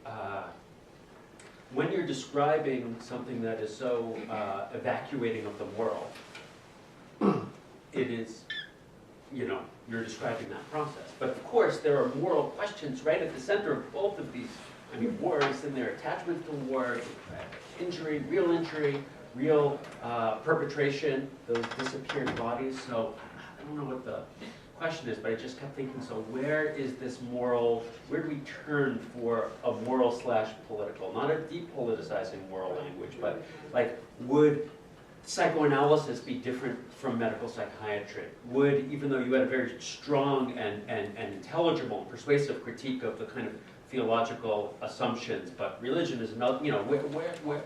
when you're describing something that is so evacuating of the moral, it is, you know, you're describing that process. But of course, there are moral questions right at the center of both of these. I mean, wars and their attachment to war, injury, real perpetration, those disappeared bodies. So I don't know what the question is, but I just kept thinking, so where is this moral, where do we turn for a moral slash political, not a depoliticizing moral language, but like, would psychoanalysis be different from medical psychiatry? Would, even though you had a very strong and intelligible and persuasive critique of the kind of theological assumptions, but religion is not, you know, where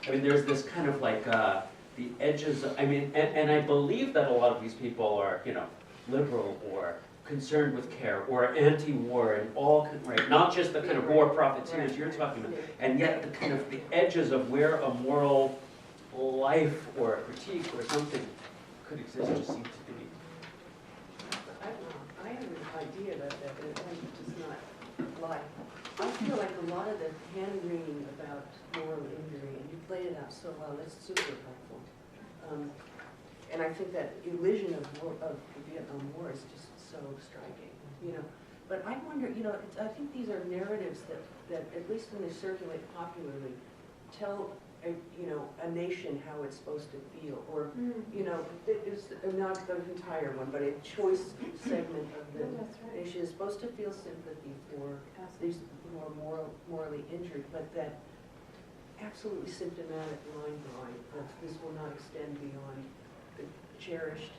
I mean, there's this kind of like the edges, I mean, and I believe that a lot of these people are, you know, liberal or concerned with care or anti-war and all, right, not just the kind of war profiteers you're talking about, and yet the kind of the edges of where a moral life or a critique or something could exist just seem to be. I have an idea about that, but it does not lie. I feel like a lot of the hand-wringing about moral injury, and you played it out so well, that's super helpful. And I think that elision of the Vietnam War is just so striking, you know. But I wonder, you know, I think these are narratives that at least when they circulate popularly, tell a nation how it's supposed to feel, or you know, it is not the entire one, but a choice segment of the nation is supposed to feel sympathy for these who are morally injured, but that absolutely symptomatic line drawing that this will not extend beyond the cherished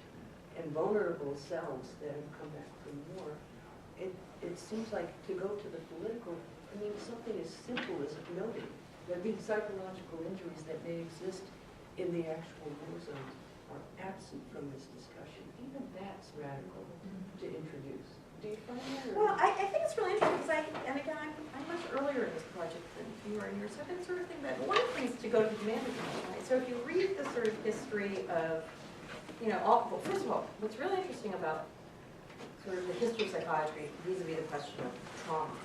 and vulnerable selves that have come back from war. It seems like to go to the political, I mean, something as simple as noting that these psychological injuries that may exist in the actual war zones are absent from this discussion. Even that's radical to introduce. Do you find that? Well, I think it's really interesting because and again, I'm much earlier in this project than you are in yours, so I've been sort of thinking about one of the things to go to the humanities, right? So if you read the sort of history of, you know, well, first of all, what's really interesting about sort of the history of psychiatry vis-a-vis the question of trauma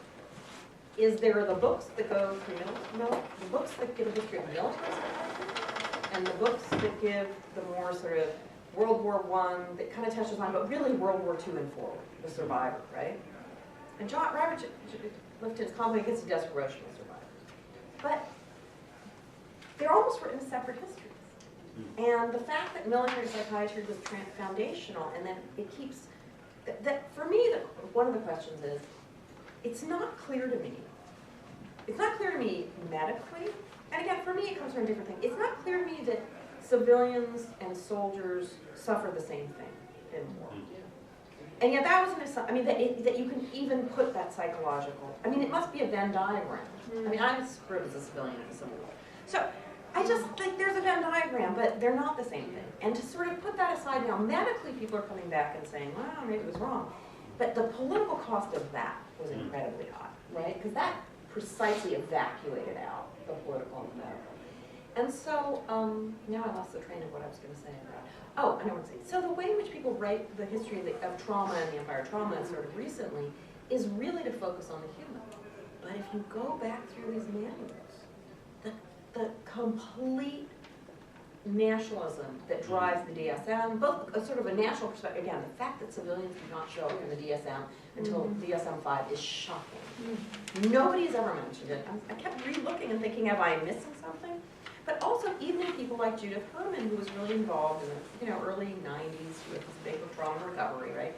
is there are the books that go through the books that give a history of military psychiatry, and the books that give the more sort of World War I that kind of touches on, but really World War II and forward, the survivor, right? And Robert Lifton's Conflict Against the Desperation of Survivors. But they're almost written as separate histories. And the fact that military psychiatry was foundational, and then it keeps, that for me, one of the questions is, it's not clear to me. It's not clear to me medically, and again, for me, it comes from a different thing. It's not clear to me that civilians and soldiers suffer the same thing in war. And yet that was an assumption, I mean, that you can even put that psychological, I mean, it must be a Venn diagram. I mean, I was served as a civilian in the Civil War. So I just think there's a Venn diagram, but they're not the same thing. And to sort of put that aside now, medically people are coming back and saying, well, maybe it was wrong. But the political cost of that was incredibly high, right? Because that precisely evacuated out the political and the medical. And so, now I lost the train of what I was going to say about. Oh, I know what to say. So the way in which people write the history of trauma and the empire of trauma and sort of recently is really to focus on the human. But if you go back through these manuals, the complete nationalism that drives the DSM, both a sort of a national perspective, again, the fact that civilians do not show up in the DSM until DSM-5 is shocking. Nobody's ever mentioned it. I kept re-looking and thinking, am I missing something? But also, even people like Judith Herman, who was really involved in the early 90s with this big trauma recovery, right?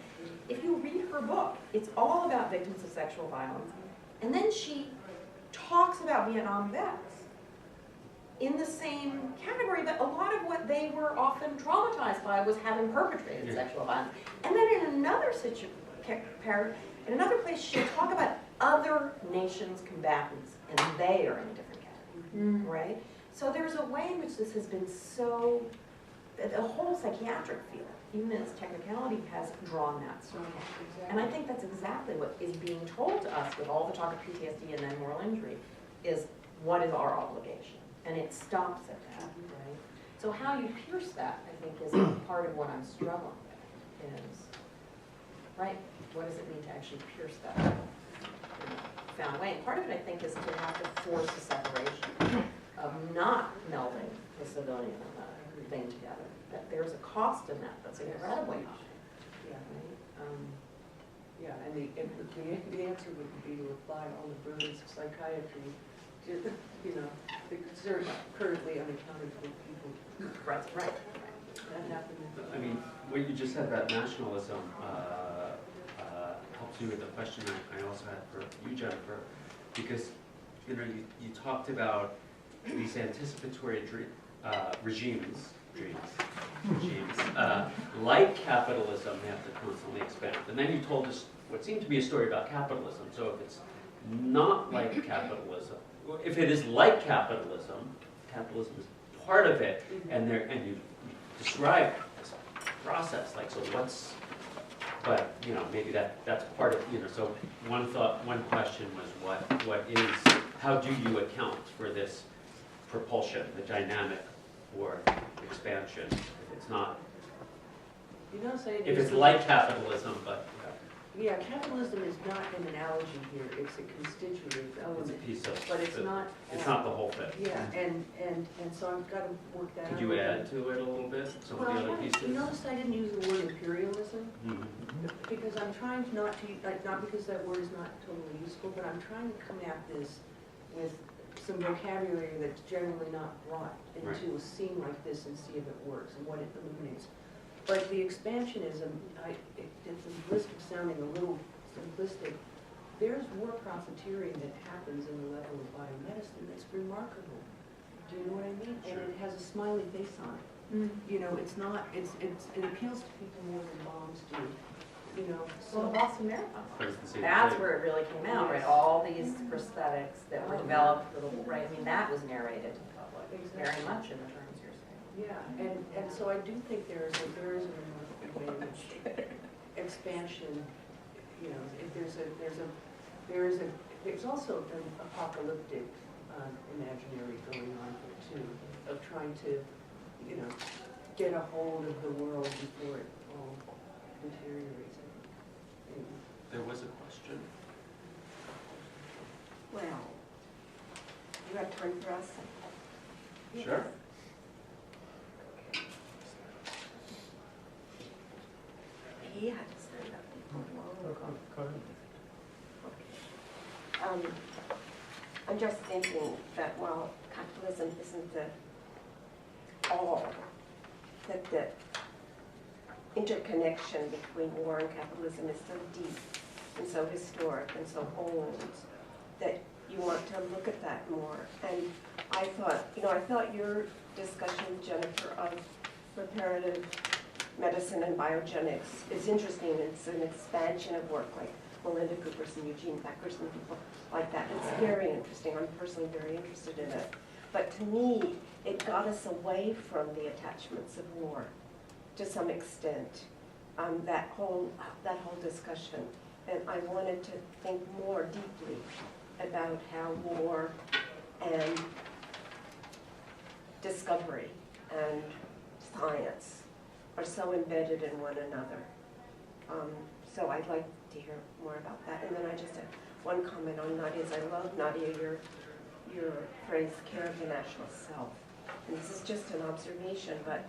If you read her book, it's all about victims of sexual violence. And then she talks about Vietnam vets in the same category, but a lot of what they were often traumatized by was having perpetrated sexual violence. And then in another in another place, she'll talk about other nations' combatants, and they are in a different category, right? So there's a way in which this has been so, the whole psychiatric field, even in its technicality, has drawn that circle. And I think that's exactly what is being told to us with all the talk of PTSD and then moral injury, is what is our obligation? And it stops at that, right? So how you pierce that, I think, is part of what I'm struggling with, is, right? What does it mean to actually pierce that? profound way. And part of it, I think, is to have to force a separation of not melding the civilian and the thing together. That there's a cost in that that's incredibly high. Yeah, yeah, and the answer would be to apply all the burdens of psychiatry to, you know, because they're currently unaccounted for people. Right. That happened. I mean, what you just said about nationalism helps me with the question I also had for you, Jennifer, because you know you talked about these anticipatory regimes, like capitalism, have to constantly expand. And then you told us what seemed to be a story about capitalism. So if it's not like capitalism, if it is like capitalism, capitalism is part of it, and you describe this process, like, so what's, but, you know, maybe that's part of, you know, so one question was how do you account for this propulsion, the dynamic for expansion, if it's not, You don't say if it's like capitalism, but, yeah, capitalism is not an analogy here, it's a constitutive it's a element, piece of, but it's not. it's not the whole thing. Yeah, and so I've got to work that out. Could you add to it a little bit, some of the other pieces? You notice I didn't use the word imperialism, Mhm. because I'm trying not to, not because that word is not totally useful, but I'm trying to come at this with some vocabulary that's generally not brought into a scene like this and see if it works and what it illuminates. But the expansionism, at the risk of sounding a little simplistic, there's war profiteering that happens in the level of biomedicine that's remarkable. Do you know what I mean? Sure. And it has a smiley face on it. You know, it's not, it appeals to people more than bombs do. You know, Well, so. the Boston Marathon. But it's the same That's thing. where it really came out, right? All these prosthetics that were developed for the, right? I mean, that was narrated to the public, very much in the terms you're saying. Yeah, and so I do think there is a remarkable advantage. Expansion, you know, if there's also an apocalyptic imaginary going on here too, of trying to, you know, get a hold of the world before it all deteriorates. There was a question. Well, you have time for us? Sure. He had to stand up before long ago. Okay. I'm just thinking that while capitalism isn't the all, that the interconnection between war and capitalism is so deep and so historic and so old that you want to look at that more. And I thought your discussion, Jennifer, of reparative medicine and biogenics is interesting. It's an expansion of work like Melinda Cooperson, Eugene Beckers, and people like that. It's very interesting. I'm personally very interested in it. But to me, it got us away from the attachments of war to some extent, that whole discussion. And I wanted to think more deeply about how war and discovery and science are so embedded in one another. So I'd like to hear more about that. And then I just had one comment on Nadia's. I love, Nadia, your phrase, care of the national self. And this is just an observation, but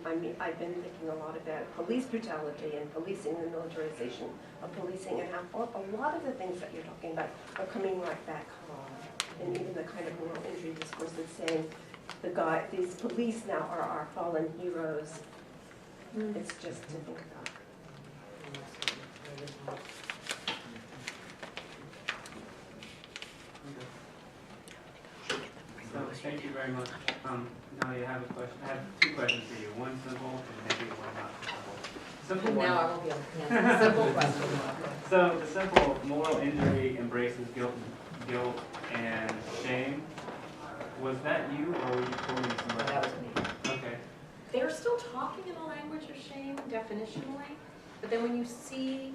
I mean, I've been thinking a lot about police brutality and policing and militarization of policing, and how a lot of the things that you're talking about are coming right back home. And even the kind of moral injury discourse that's saying these police now are our fallen heroes. It's just to think about. So, thank you very much. Nadia, I have a question. I have two questions for you. One simple and maybe one not so simple. Simple one. Now I won't be able to answer simple questions. So the simple moral injury embraces guilt and shame. Was that you, or were you quoting somebody? That was me. Okay. They're still talking in the language of shame, definitionally, but then when you see,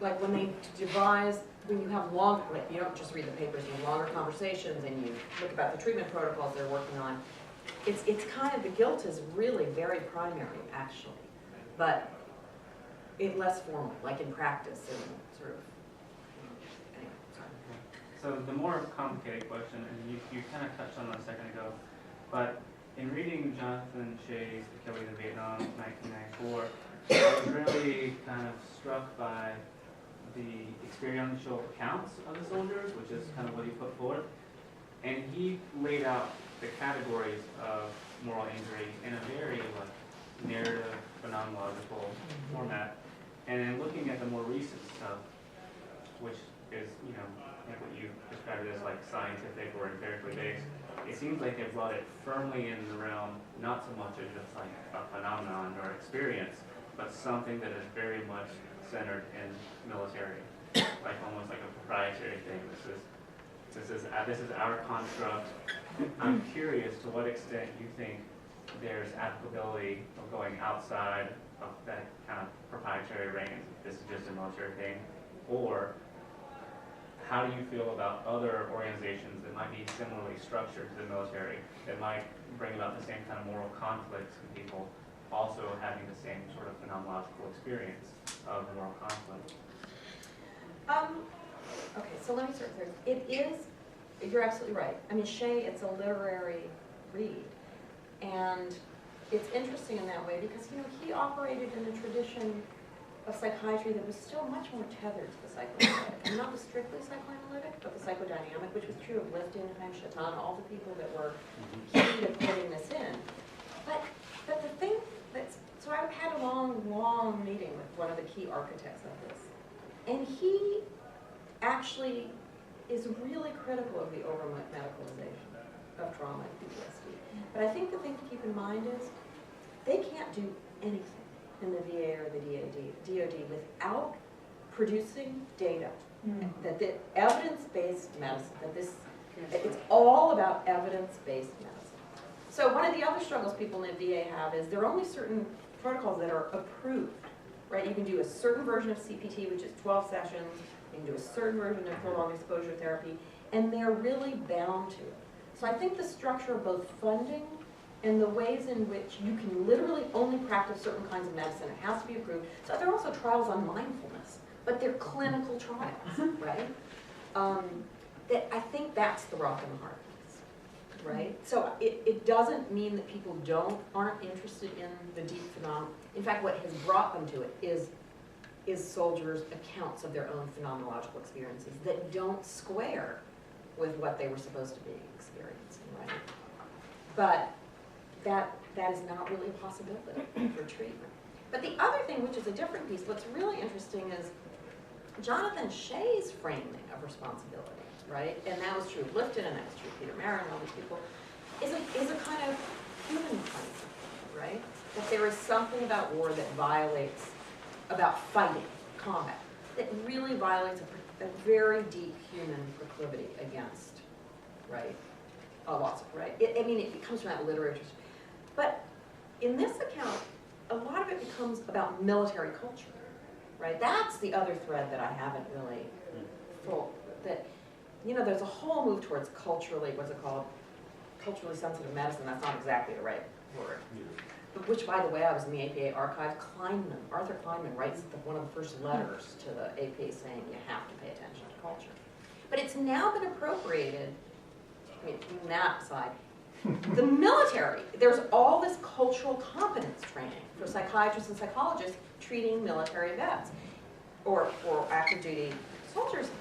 like when they devise, when you have long, like you don't just read the papers, you have longer conversations and you look about the treatment protocols they're working on, it's kind of, the guilt is really very primary, actually, but less formal, like in practice and sort of, anyway. So the more complicated question, and you kind of touched on it a second ago, but in reading Jonathan Shea's The Killings of Vietnam, 1994, I was really kind of struck by the experiential accounts of the soldiers, which is kind of what he put forward. And he laid out the categories of moral injury in a very narrative, phenomenological format. And then looking at the more recent stuff, which is, like what you described as like scientific or empirically based, it seems like they brought it firmly in the realm, not so much as just like a phenomenon or experience, but something that is very much centered in military, like almost like a proprietary thing. This is our construct. I'm curious to what extent you think there's applicability of going outside of that kind of proprietary range. This is just a military thing, or how do you feel about other organizations that might be similarly structured to the military, that might bring about the same kind of moral conflicts with people also having the same sort of phenomenological experience of moral conflict? Okay, so let me start there. It is, you're absolutely right. I mean, Shea, it's a literary read. And it's interesting in that way because, he operated in a tradition of psychiatry that was still much more tethered to the psychoanalytic. And not the strictly psychoanalytic, but the psychodynamic, which was true of Lifton, Haim Shatan, all the people that were key to putting this in. But the thing that's, so I had a long meeting with one of the key architects of this. And he actually is really critical of the over-medicalization of trauma and PTSD. But I think the thing to keep in mind is they can't do anything in the VA or the DOD without producing data. That the evidence-based medicine, that it's all about evidence-based medicine. So one of the other struggles people in the VA have is there are only certain protocols that are approved, right? You can do a certain version of CPT, which is 12 sessions. You can do a certain version of prolonged exposure therapy, and they're really bound to it. So I think the structure of both funding and the ways in which you can literally only practice certain kinds of medicine, it has to be approved. So there are also trials on mindfulness, but they're clinical trials, right? That I think that's the rock in the hard place, right? So it doesn't mean that people aren't interested in the deep phenomenon. In fact, what has brought them to it is soldiers' accounts of their own phenomenological experiences that don't square with what they were supposed to be experiencing, right? But that is not really a possibility for treatment. But the other thing, which is a different piece, what's really interesting is Jonathan Shea's framing of responsibility, right? And that was true of Lifton, and that was true of Peter Marin and all these people, is a kind of human concept, right? That there is something about war that violates, about fighting, combat, that really violates a very deep human proclivity against, right? A loss of, right? It comes from that literature. But in this account, a lot of it becomes about military culture, right? That's the other thread that I haven't really full, that, there's a whole move towards culturally, what's it called? Culturally sensitive medicine. That's not exactly the right word. But which, by the way, I was in the APA archive. Arthur Kleinman writes one of the first letters to the APA saying you have to pay attention to culture. But it's now been appropriated, from that side. The military, there's all this cultural competence training for psychiatrists and psychologists treating military vets or active duty soldiers.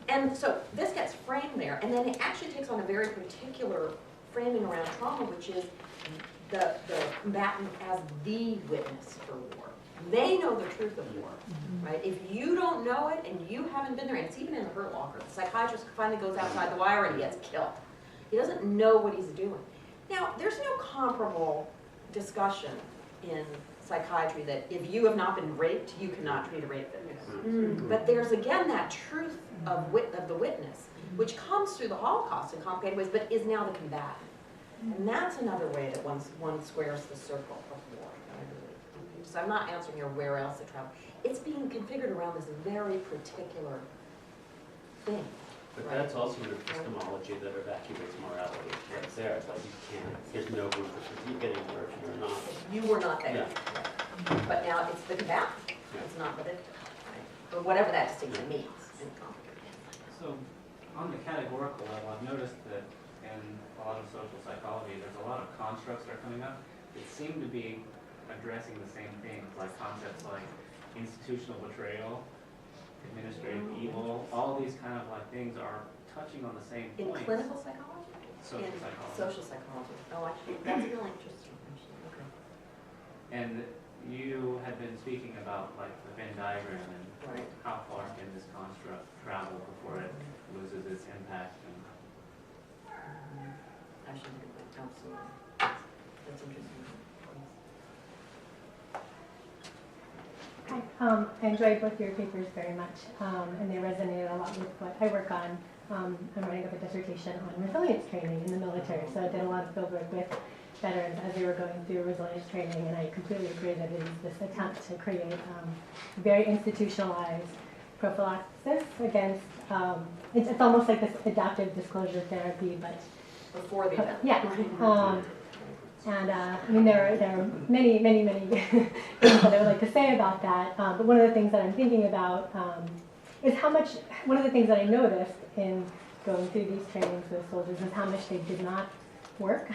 And so this gets framed there, and then it actually takes on a very particular framing around trauma, which is the combatant as the witness for war. They know the truth of war, right? If you don't know it and you haven't been there, and it's even in the hurt locker, the psychiatrist finally goes outside the wire and he gets killed. He doesn't know what he's doing. Now, there's no comparable discussion in psychiatry that if you have not been raped, you cannot treat a rape victim. But there's, again, that truth of the witness, which comes through the Holocaust in complicated ways, but is now the combatant. And that's another way that one squares the circle of war. So I'm not answering your where else to travel. It's being configured around this very particular thing. But that's also an epistemology that evacuates morality right there. It's like there's no room for critique anymore if you're not. If you were not there. Yeah. Right. But now it's the combatant. It's not the victim. Right? Or whatever that distinction means. So, on the categorical level, I've noticed that in a lot of social psychology, there's a lot of constructs that are coming up that seem to be addressing the same things, like concepts like institutional betrayal, administrative evil, all these kind of like things are touching on the same In points. clinical psychology? Social In psychology. social psychology. Oh, actually, that's really interesting, actually. Okay. And you had been speaking about like the Venn diagram and Right. how far can this construct travel before it loses its impact. And I should do that, absolutely. That's interesting. Hi, I enjoyed both your papers very much, and they resonated a lot with what I work on. I'm writing up a dissertation on resilience training in the military, so I did a lot of field work with veterans as they were going through resilience training, and I completely agree that it is this attempt to create very institutionalized prophylaxis against, it's almost like this adaptive disclosure therapy, but Before the event. yeah. I mean, there are many things that I would like to say about that, but one of the things that I'm thinking about is how much, one of the things that I noticed in going through these trainings with soldiers is how much they did not work.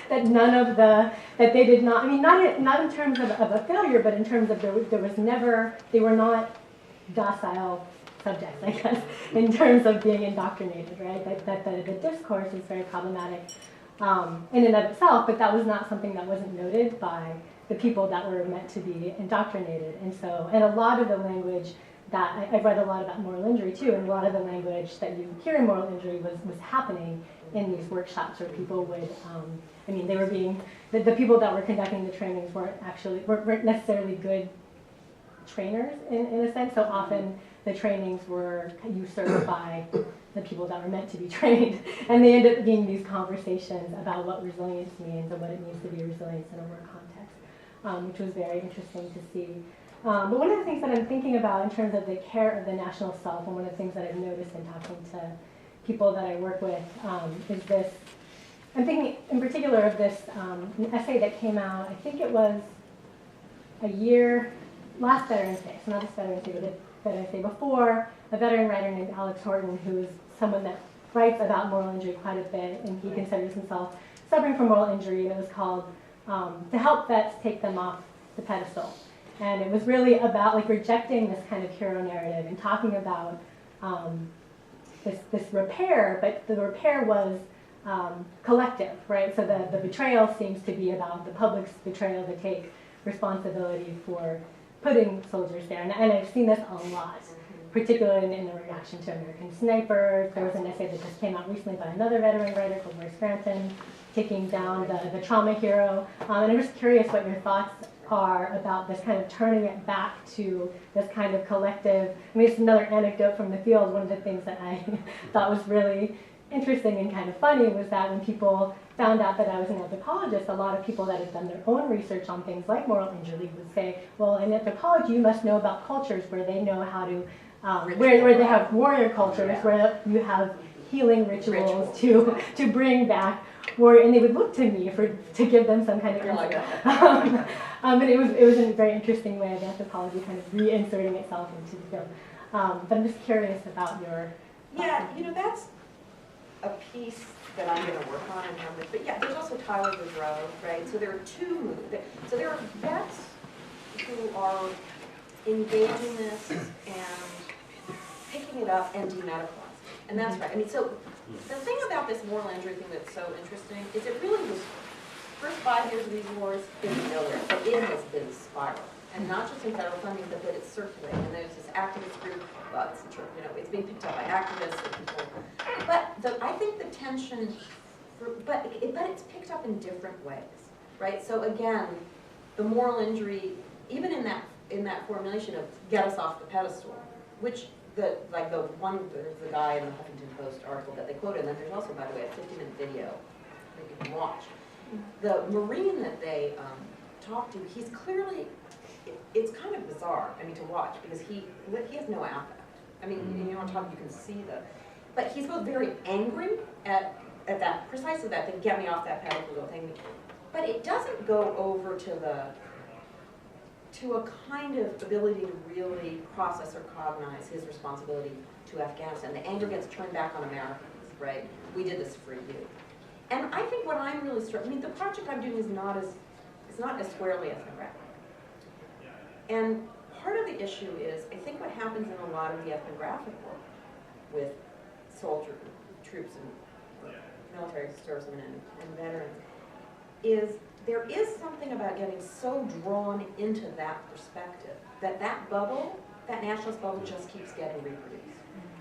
That none of the, that they did not, I mean, not in terms of a failure, but in terms of there was never, they were not docile subjects, I guess, in terms of being indoctrinated, right? That the discourse is very problematic in and of itself, but that was not something that wasn't noted by the people that were meant to be indoctrinated. And so, and a lot of the language that, I've read a lot about moral injury too, and a lot of the language that you hear in moral injury was happening in these workshops where people would, I mean, they were being, the people that were conducting the trainings weren't necessarily good trainers in a sense, so often the trainings were usurped by the people that were meant to be trained, and they end up being these conversations about what resilience means and what it means to be resilient in a work context, which was very interesting to see. But one of the things that I'm thinking about in terms of the care of the national self, and one of the things that I've noticed in talking to people that I work with, is this, I'm thinking in particular of this an essay that came out, I think it was a year, last Veterans Day, so not this Veterans Day, but Veterans Day before, a veteran writer named Alex Horton, who is someone that writes about moral injury quite a bit, and he considers himself suffering from moral injury, and it was called To Help Vets Take Them Off the Pedestal. And it was really about like rejecting this kind of hero narrative and talking about this repair, but the repair was collective, right? So the betrayal seems to be about the public's betrayal to take responsibility for putting soldiers there. And I've seen this a lot, particularly in the reaction to American Sniper. There was an essay that just came out recently by another veteran writer called Maurice Granton, taking down the trauma hero. And I'm just curious what your thoughts are about this kind of turning it back to this kind of collective. I mean, it's another anecdote from the field. One of the things that I thought was really interesting and kind of funny was that when people found out that I was an anthropologist, a lot of people that had done their own research on things like moral injury would say, well, in anthropology, you must know about cultures where they know how to, where they have warrior cultures, where you have healing rituals to bring back warrior, and they would look to me to give them some kind of answer. And it was a very interesting way of anthropology kind of reinserting itself into the field. But I'm just curious about your... Yeah, you know, that's a piece that I'm going to work on in terms of, but yeah, there's also Tyler Boudreau, right? So there are two, so there are vets who are engaging this and picking it up and demedicalizing it. And that's right. I mean, so the thing about this moral injury thing that's so interesting is it really was, first 5 years of these wars, it's nowhere, but it has been spiraling. And not just in federal funding, but that it's circulating. And there's this activist group, well, it's, you know, it's being picked up by activists and people. But I think the tension, but it's picked up in different ways, right? So again, the moral injury, even in that formulation of get us off the pedestal, which the guy in the Huffington Post article that they quoted, and then there's also, by the way, a 50-minute video that you can watch. The Marine that they talked to, he's clearly, it's kind of bizarre, I mean, to watch, because he has no affect. I mean, you know, on top you can see but he's both very angry at that, precisely that thing, get me off that pedestal thing, but it doesn't go over to to a kind of ability to really process or cognize his responsibility to Afghanistan. The anger gets turned back on Americans, right? We did this for you. And I think what I'm really struck, I mean, the project I'm doing is not as squarely ethnographic. And part of the issue is, I think what happens in a lot of the ethnographic work with soldiers, troops, and military servicemen and veterans, is there is something about getting so drawn into that perspective that that bubble, that nationalist bubble, just keeps getting reproduced.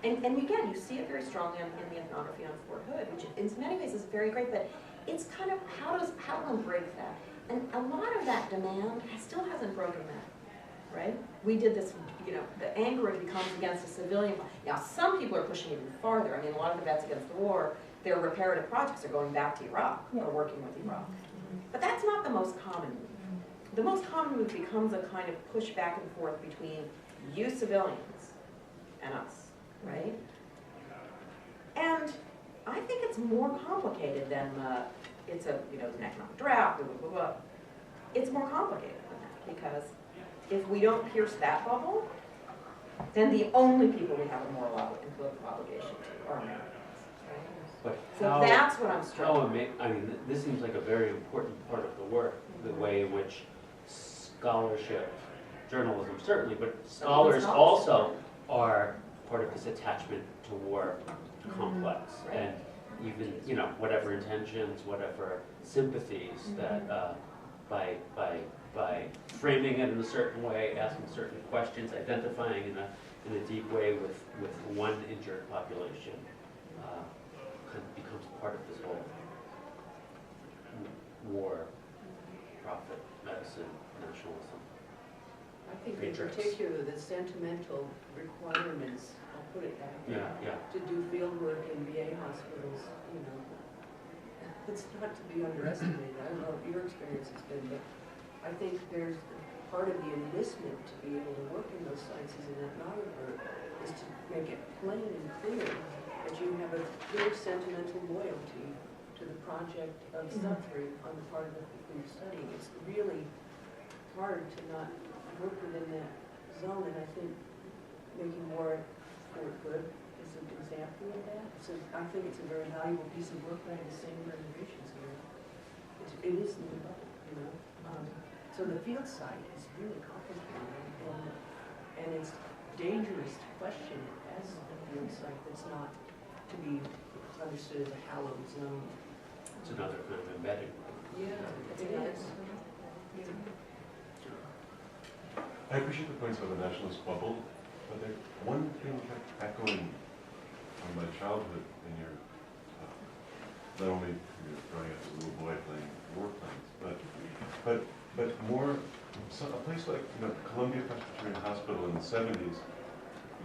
And again, you see it very strongly in the ethnography on Fort Hood, which in many ways is very great, but it's kind of, how do one break that? And a lot of that demand still hasn't broken that, right? We did this, you know, the anger becomes against the civilian. Now, some people are pushing even farther. I mean, a lot of the vets against the war, their reparative projects are going back to Iraq or working with Iraq. But that's not the most common move. The most common move becomes a kind of push back and forth between you civilians and us, right? And I think it's more complicated than it's a, you know, an economic drought, blah, blah, blah, blah. It's more complicated than that, because if we don't pierce that bubble, then the only people we have a moral and political obligation to are Americans. But So how, that's what I'm struggling. I mean, this seems like a very important part of the work, the way in which scholarship, journalism certainly, but scholars also are part of this attachment to war complex. Right. And even, you know, whatever intentions, whatever sympathies that by framing it in a certain way, asking certain questions, identifying in a deep way with one injured population, becomes part of this whole war, profit, medicine, nationalism. I think in Matrix. particular, the sentimental requirements, I'll put it that way, Yeah. to do field work in VA hospitals, you know, it's not to be underestimated. I don't know what your experience has been, but I think there's part of the enlistment to be able to work in those sites as an ethnographer is to make it plain and clear that you have a clear sentimental loyalty to the project of study on the part of the people you're studying. It's really hard to not work within that zone, and I think making war Fort Hood is an example of that. So I think it's a very valuable piece of work by the same renovations here. It is in the bubble, you know. So the field site is really complicated, and it's dangerous to question it as a field site that's not to be understood as a hallowed zone. It's another kind of embedding. Yeah, it is. Yeah. I appreciate the points about the nationalist bubble, but one thing kept echoing from my childhood in your, not only growing up as a little boy playing warplanes, but more, so a place like, you know, Columbia Presbyterian Hospital in the 70s,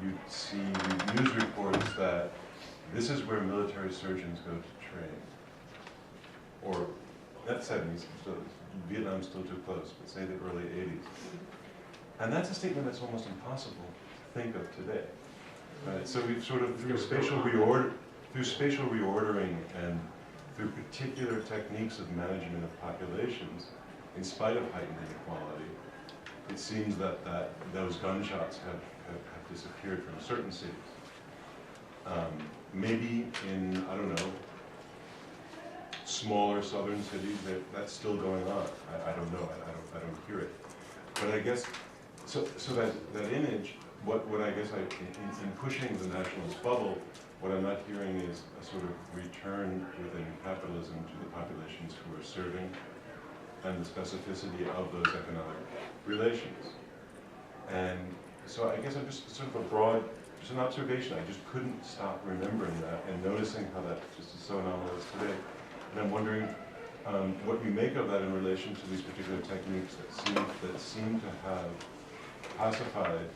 you'd see news reports that this is where military surgeons go to train. Or, not 70s, so Vietnam's still too close, but say the early 80s. And that's a statement that's almost impossible to think of today. Right? So we've sort of, through spatial reordering and through particular techniques of management of populations, in spite of heightened inequality, it seems that those gunshots have disappeared from certain cities. Maybe in, I don't know, smaller southern cities, that's still going on. I don't know, I don't hear it. But I guess, so that image, what I guess in pushing the nationalist bubble, what I'm not hearing is a sort of return within capitalism to the populations who are serving and the specificity of those economic relations. And so I guess I'm just sort of a broad, just an observation. I just couldn't stop remembering that and noticing how that just is so anomalous today. And I'm wondering what you make of that in relation to these particular techniques that seem to have pacified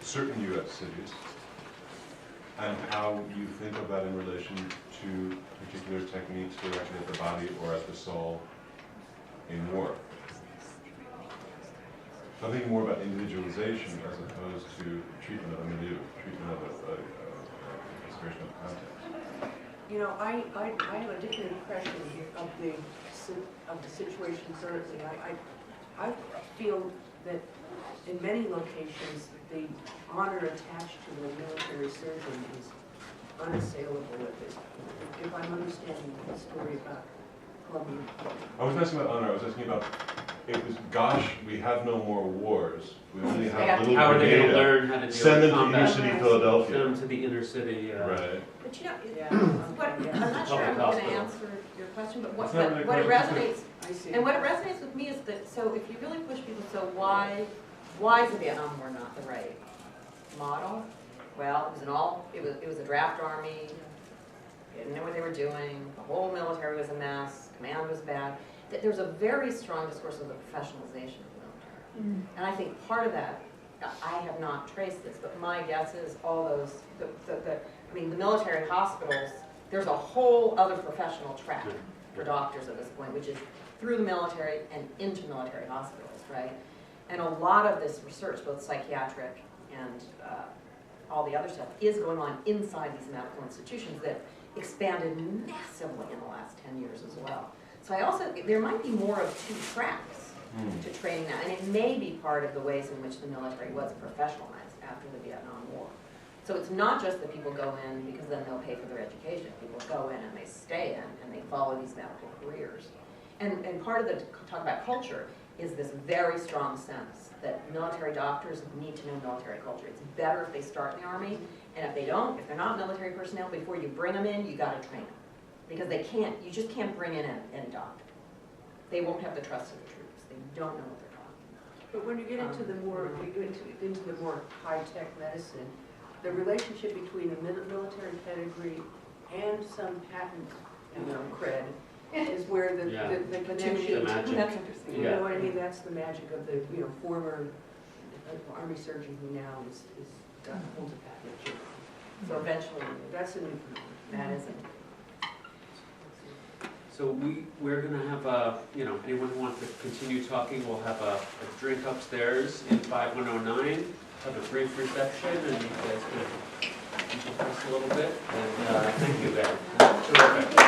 certain U.S. cities, and how you think of that in relation to particular techniques directed at the body or at the soul in war. Something more about individualization as opposed to treatment of a milieu, treatment of a expression of context. You know, I have a different impression of the situation currently. I feel that in many locations, the honor attached to the military surgeon is unassailable at this point, if I'm understanding the story about Columbia. I was asking about honor, I was asking about, it was, gosh, we have no more wars, we only have little How are they going to Grenada. learn how to deal Send with them to inner combat? city Send Philadelphia. them to the inner city. Right. But you know, Yeah. what, I'm not sure I'm Public going to hospital. answer your question, but what, It's not really what it a question. resonates, I see. and what it resonates with me is that, so if you really push people, so why is the Vietnam War not the right model? Well, it was a draft army, they didn't know what they were doing, the whole military was a mess, command was bad. There's a very strong discourse of the professionalization of the military. And I think part of that, I have not traced this, but my guess is all those, I mean, the military hospitals, there's a whole other professional track for doctors at this point, which is through the military and into military hospitals, right? And a lot of this research, both psychiatric and all the other stuff, is going on inside these medical institutions that expanded massively in the last 10 years as well. So I also, there might be more of two tracks to training now, and it may be part of the ways in which the military was professionalized after the Vietnam War. So it's not just that people go in because then they'll pay for their education. People go in and they stay in and they follow these medical careers. And part of the talk about culture is this very strong sense that military doctors need to know military culture. It's better if they start in the Army, and if they don't, if they're not military personnel, before you bring them in, you got to train them. Because they can't, you just can't bring in any doctor. They won't have the trust of the troops. They don't know what they're talking about. But when you get into the more, into the more high-tech medicine, the relationship between a military pedigree and some patent, cred, is where the connection. The magic. That's interesting. You know what I mean? That's the magic of the former Army surgeon who now is holds a patent. So eventually, That's a new phenomenon. that is it. So we're going to have anyone who wants to continue talking, we'll have a drink upstairs in 5109. Have a brief reception, and you guys can decompress a little bit. And thank you, guys. Terrific.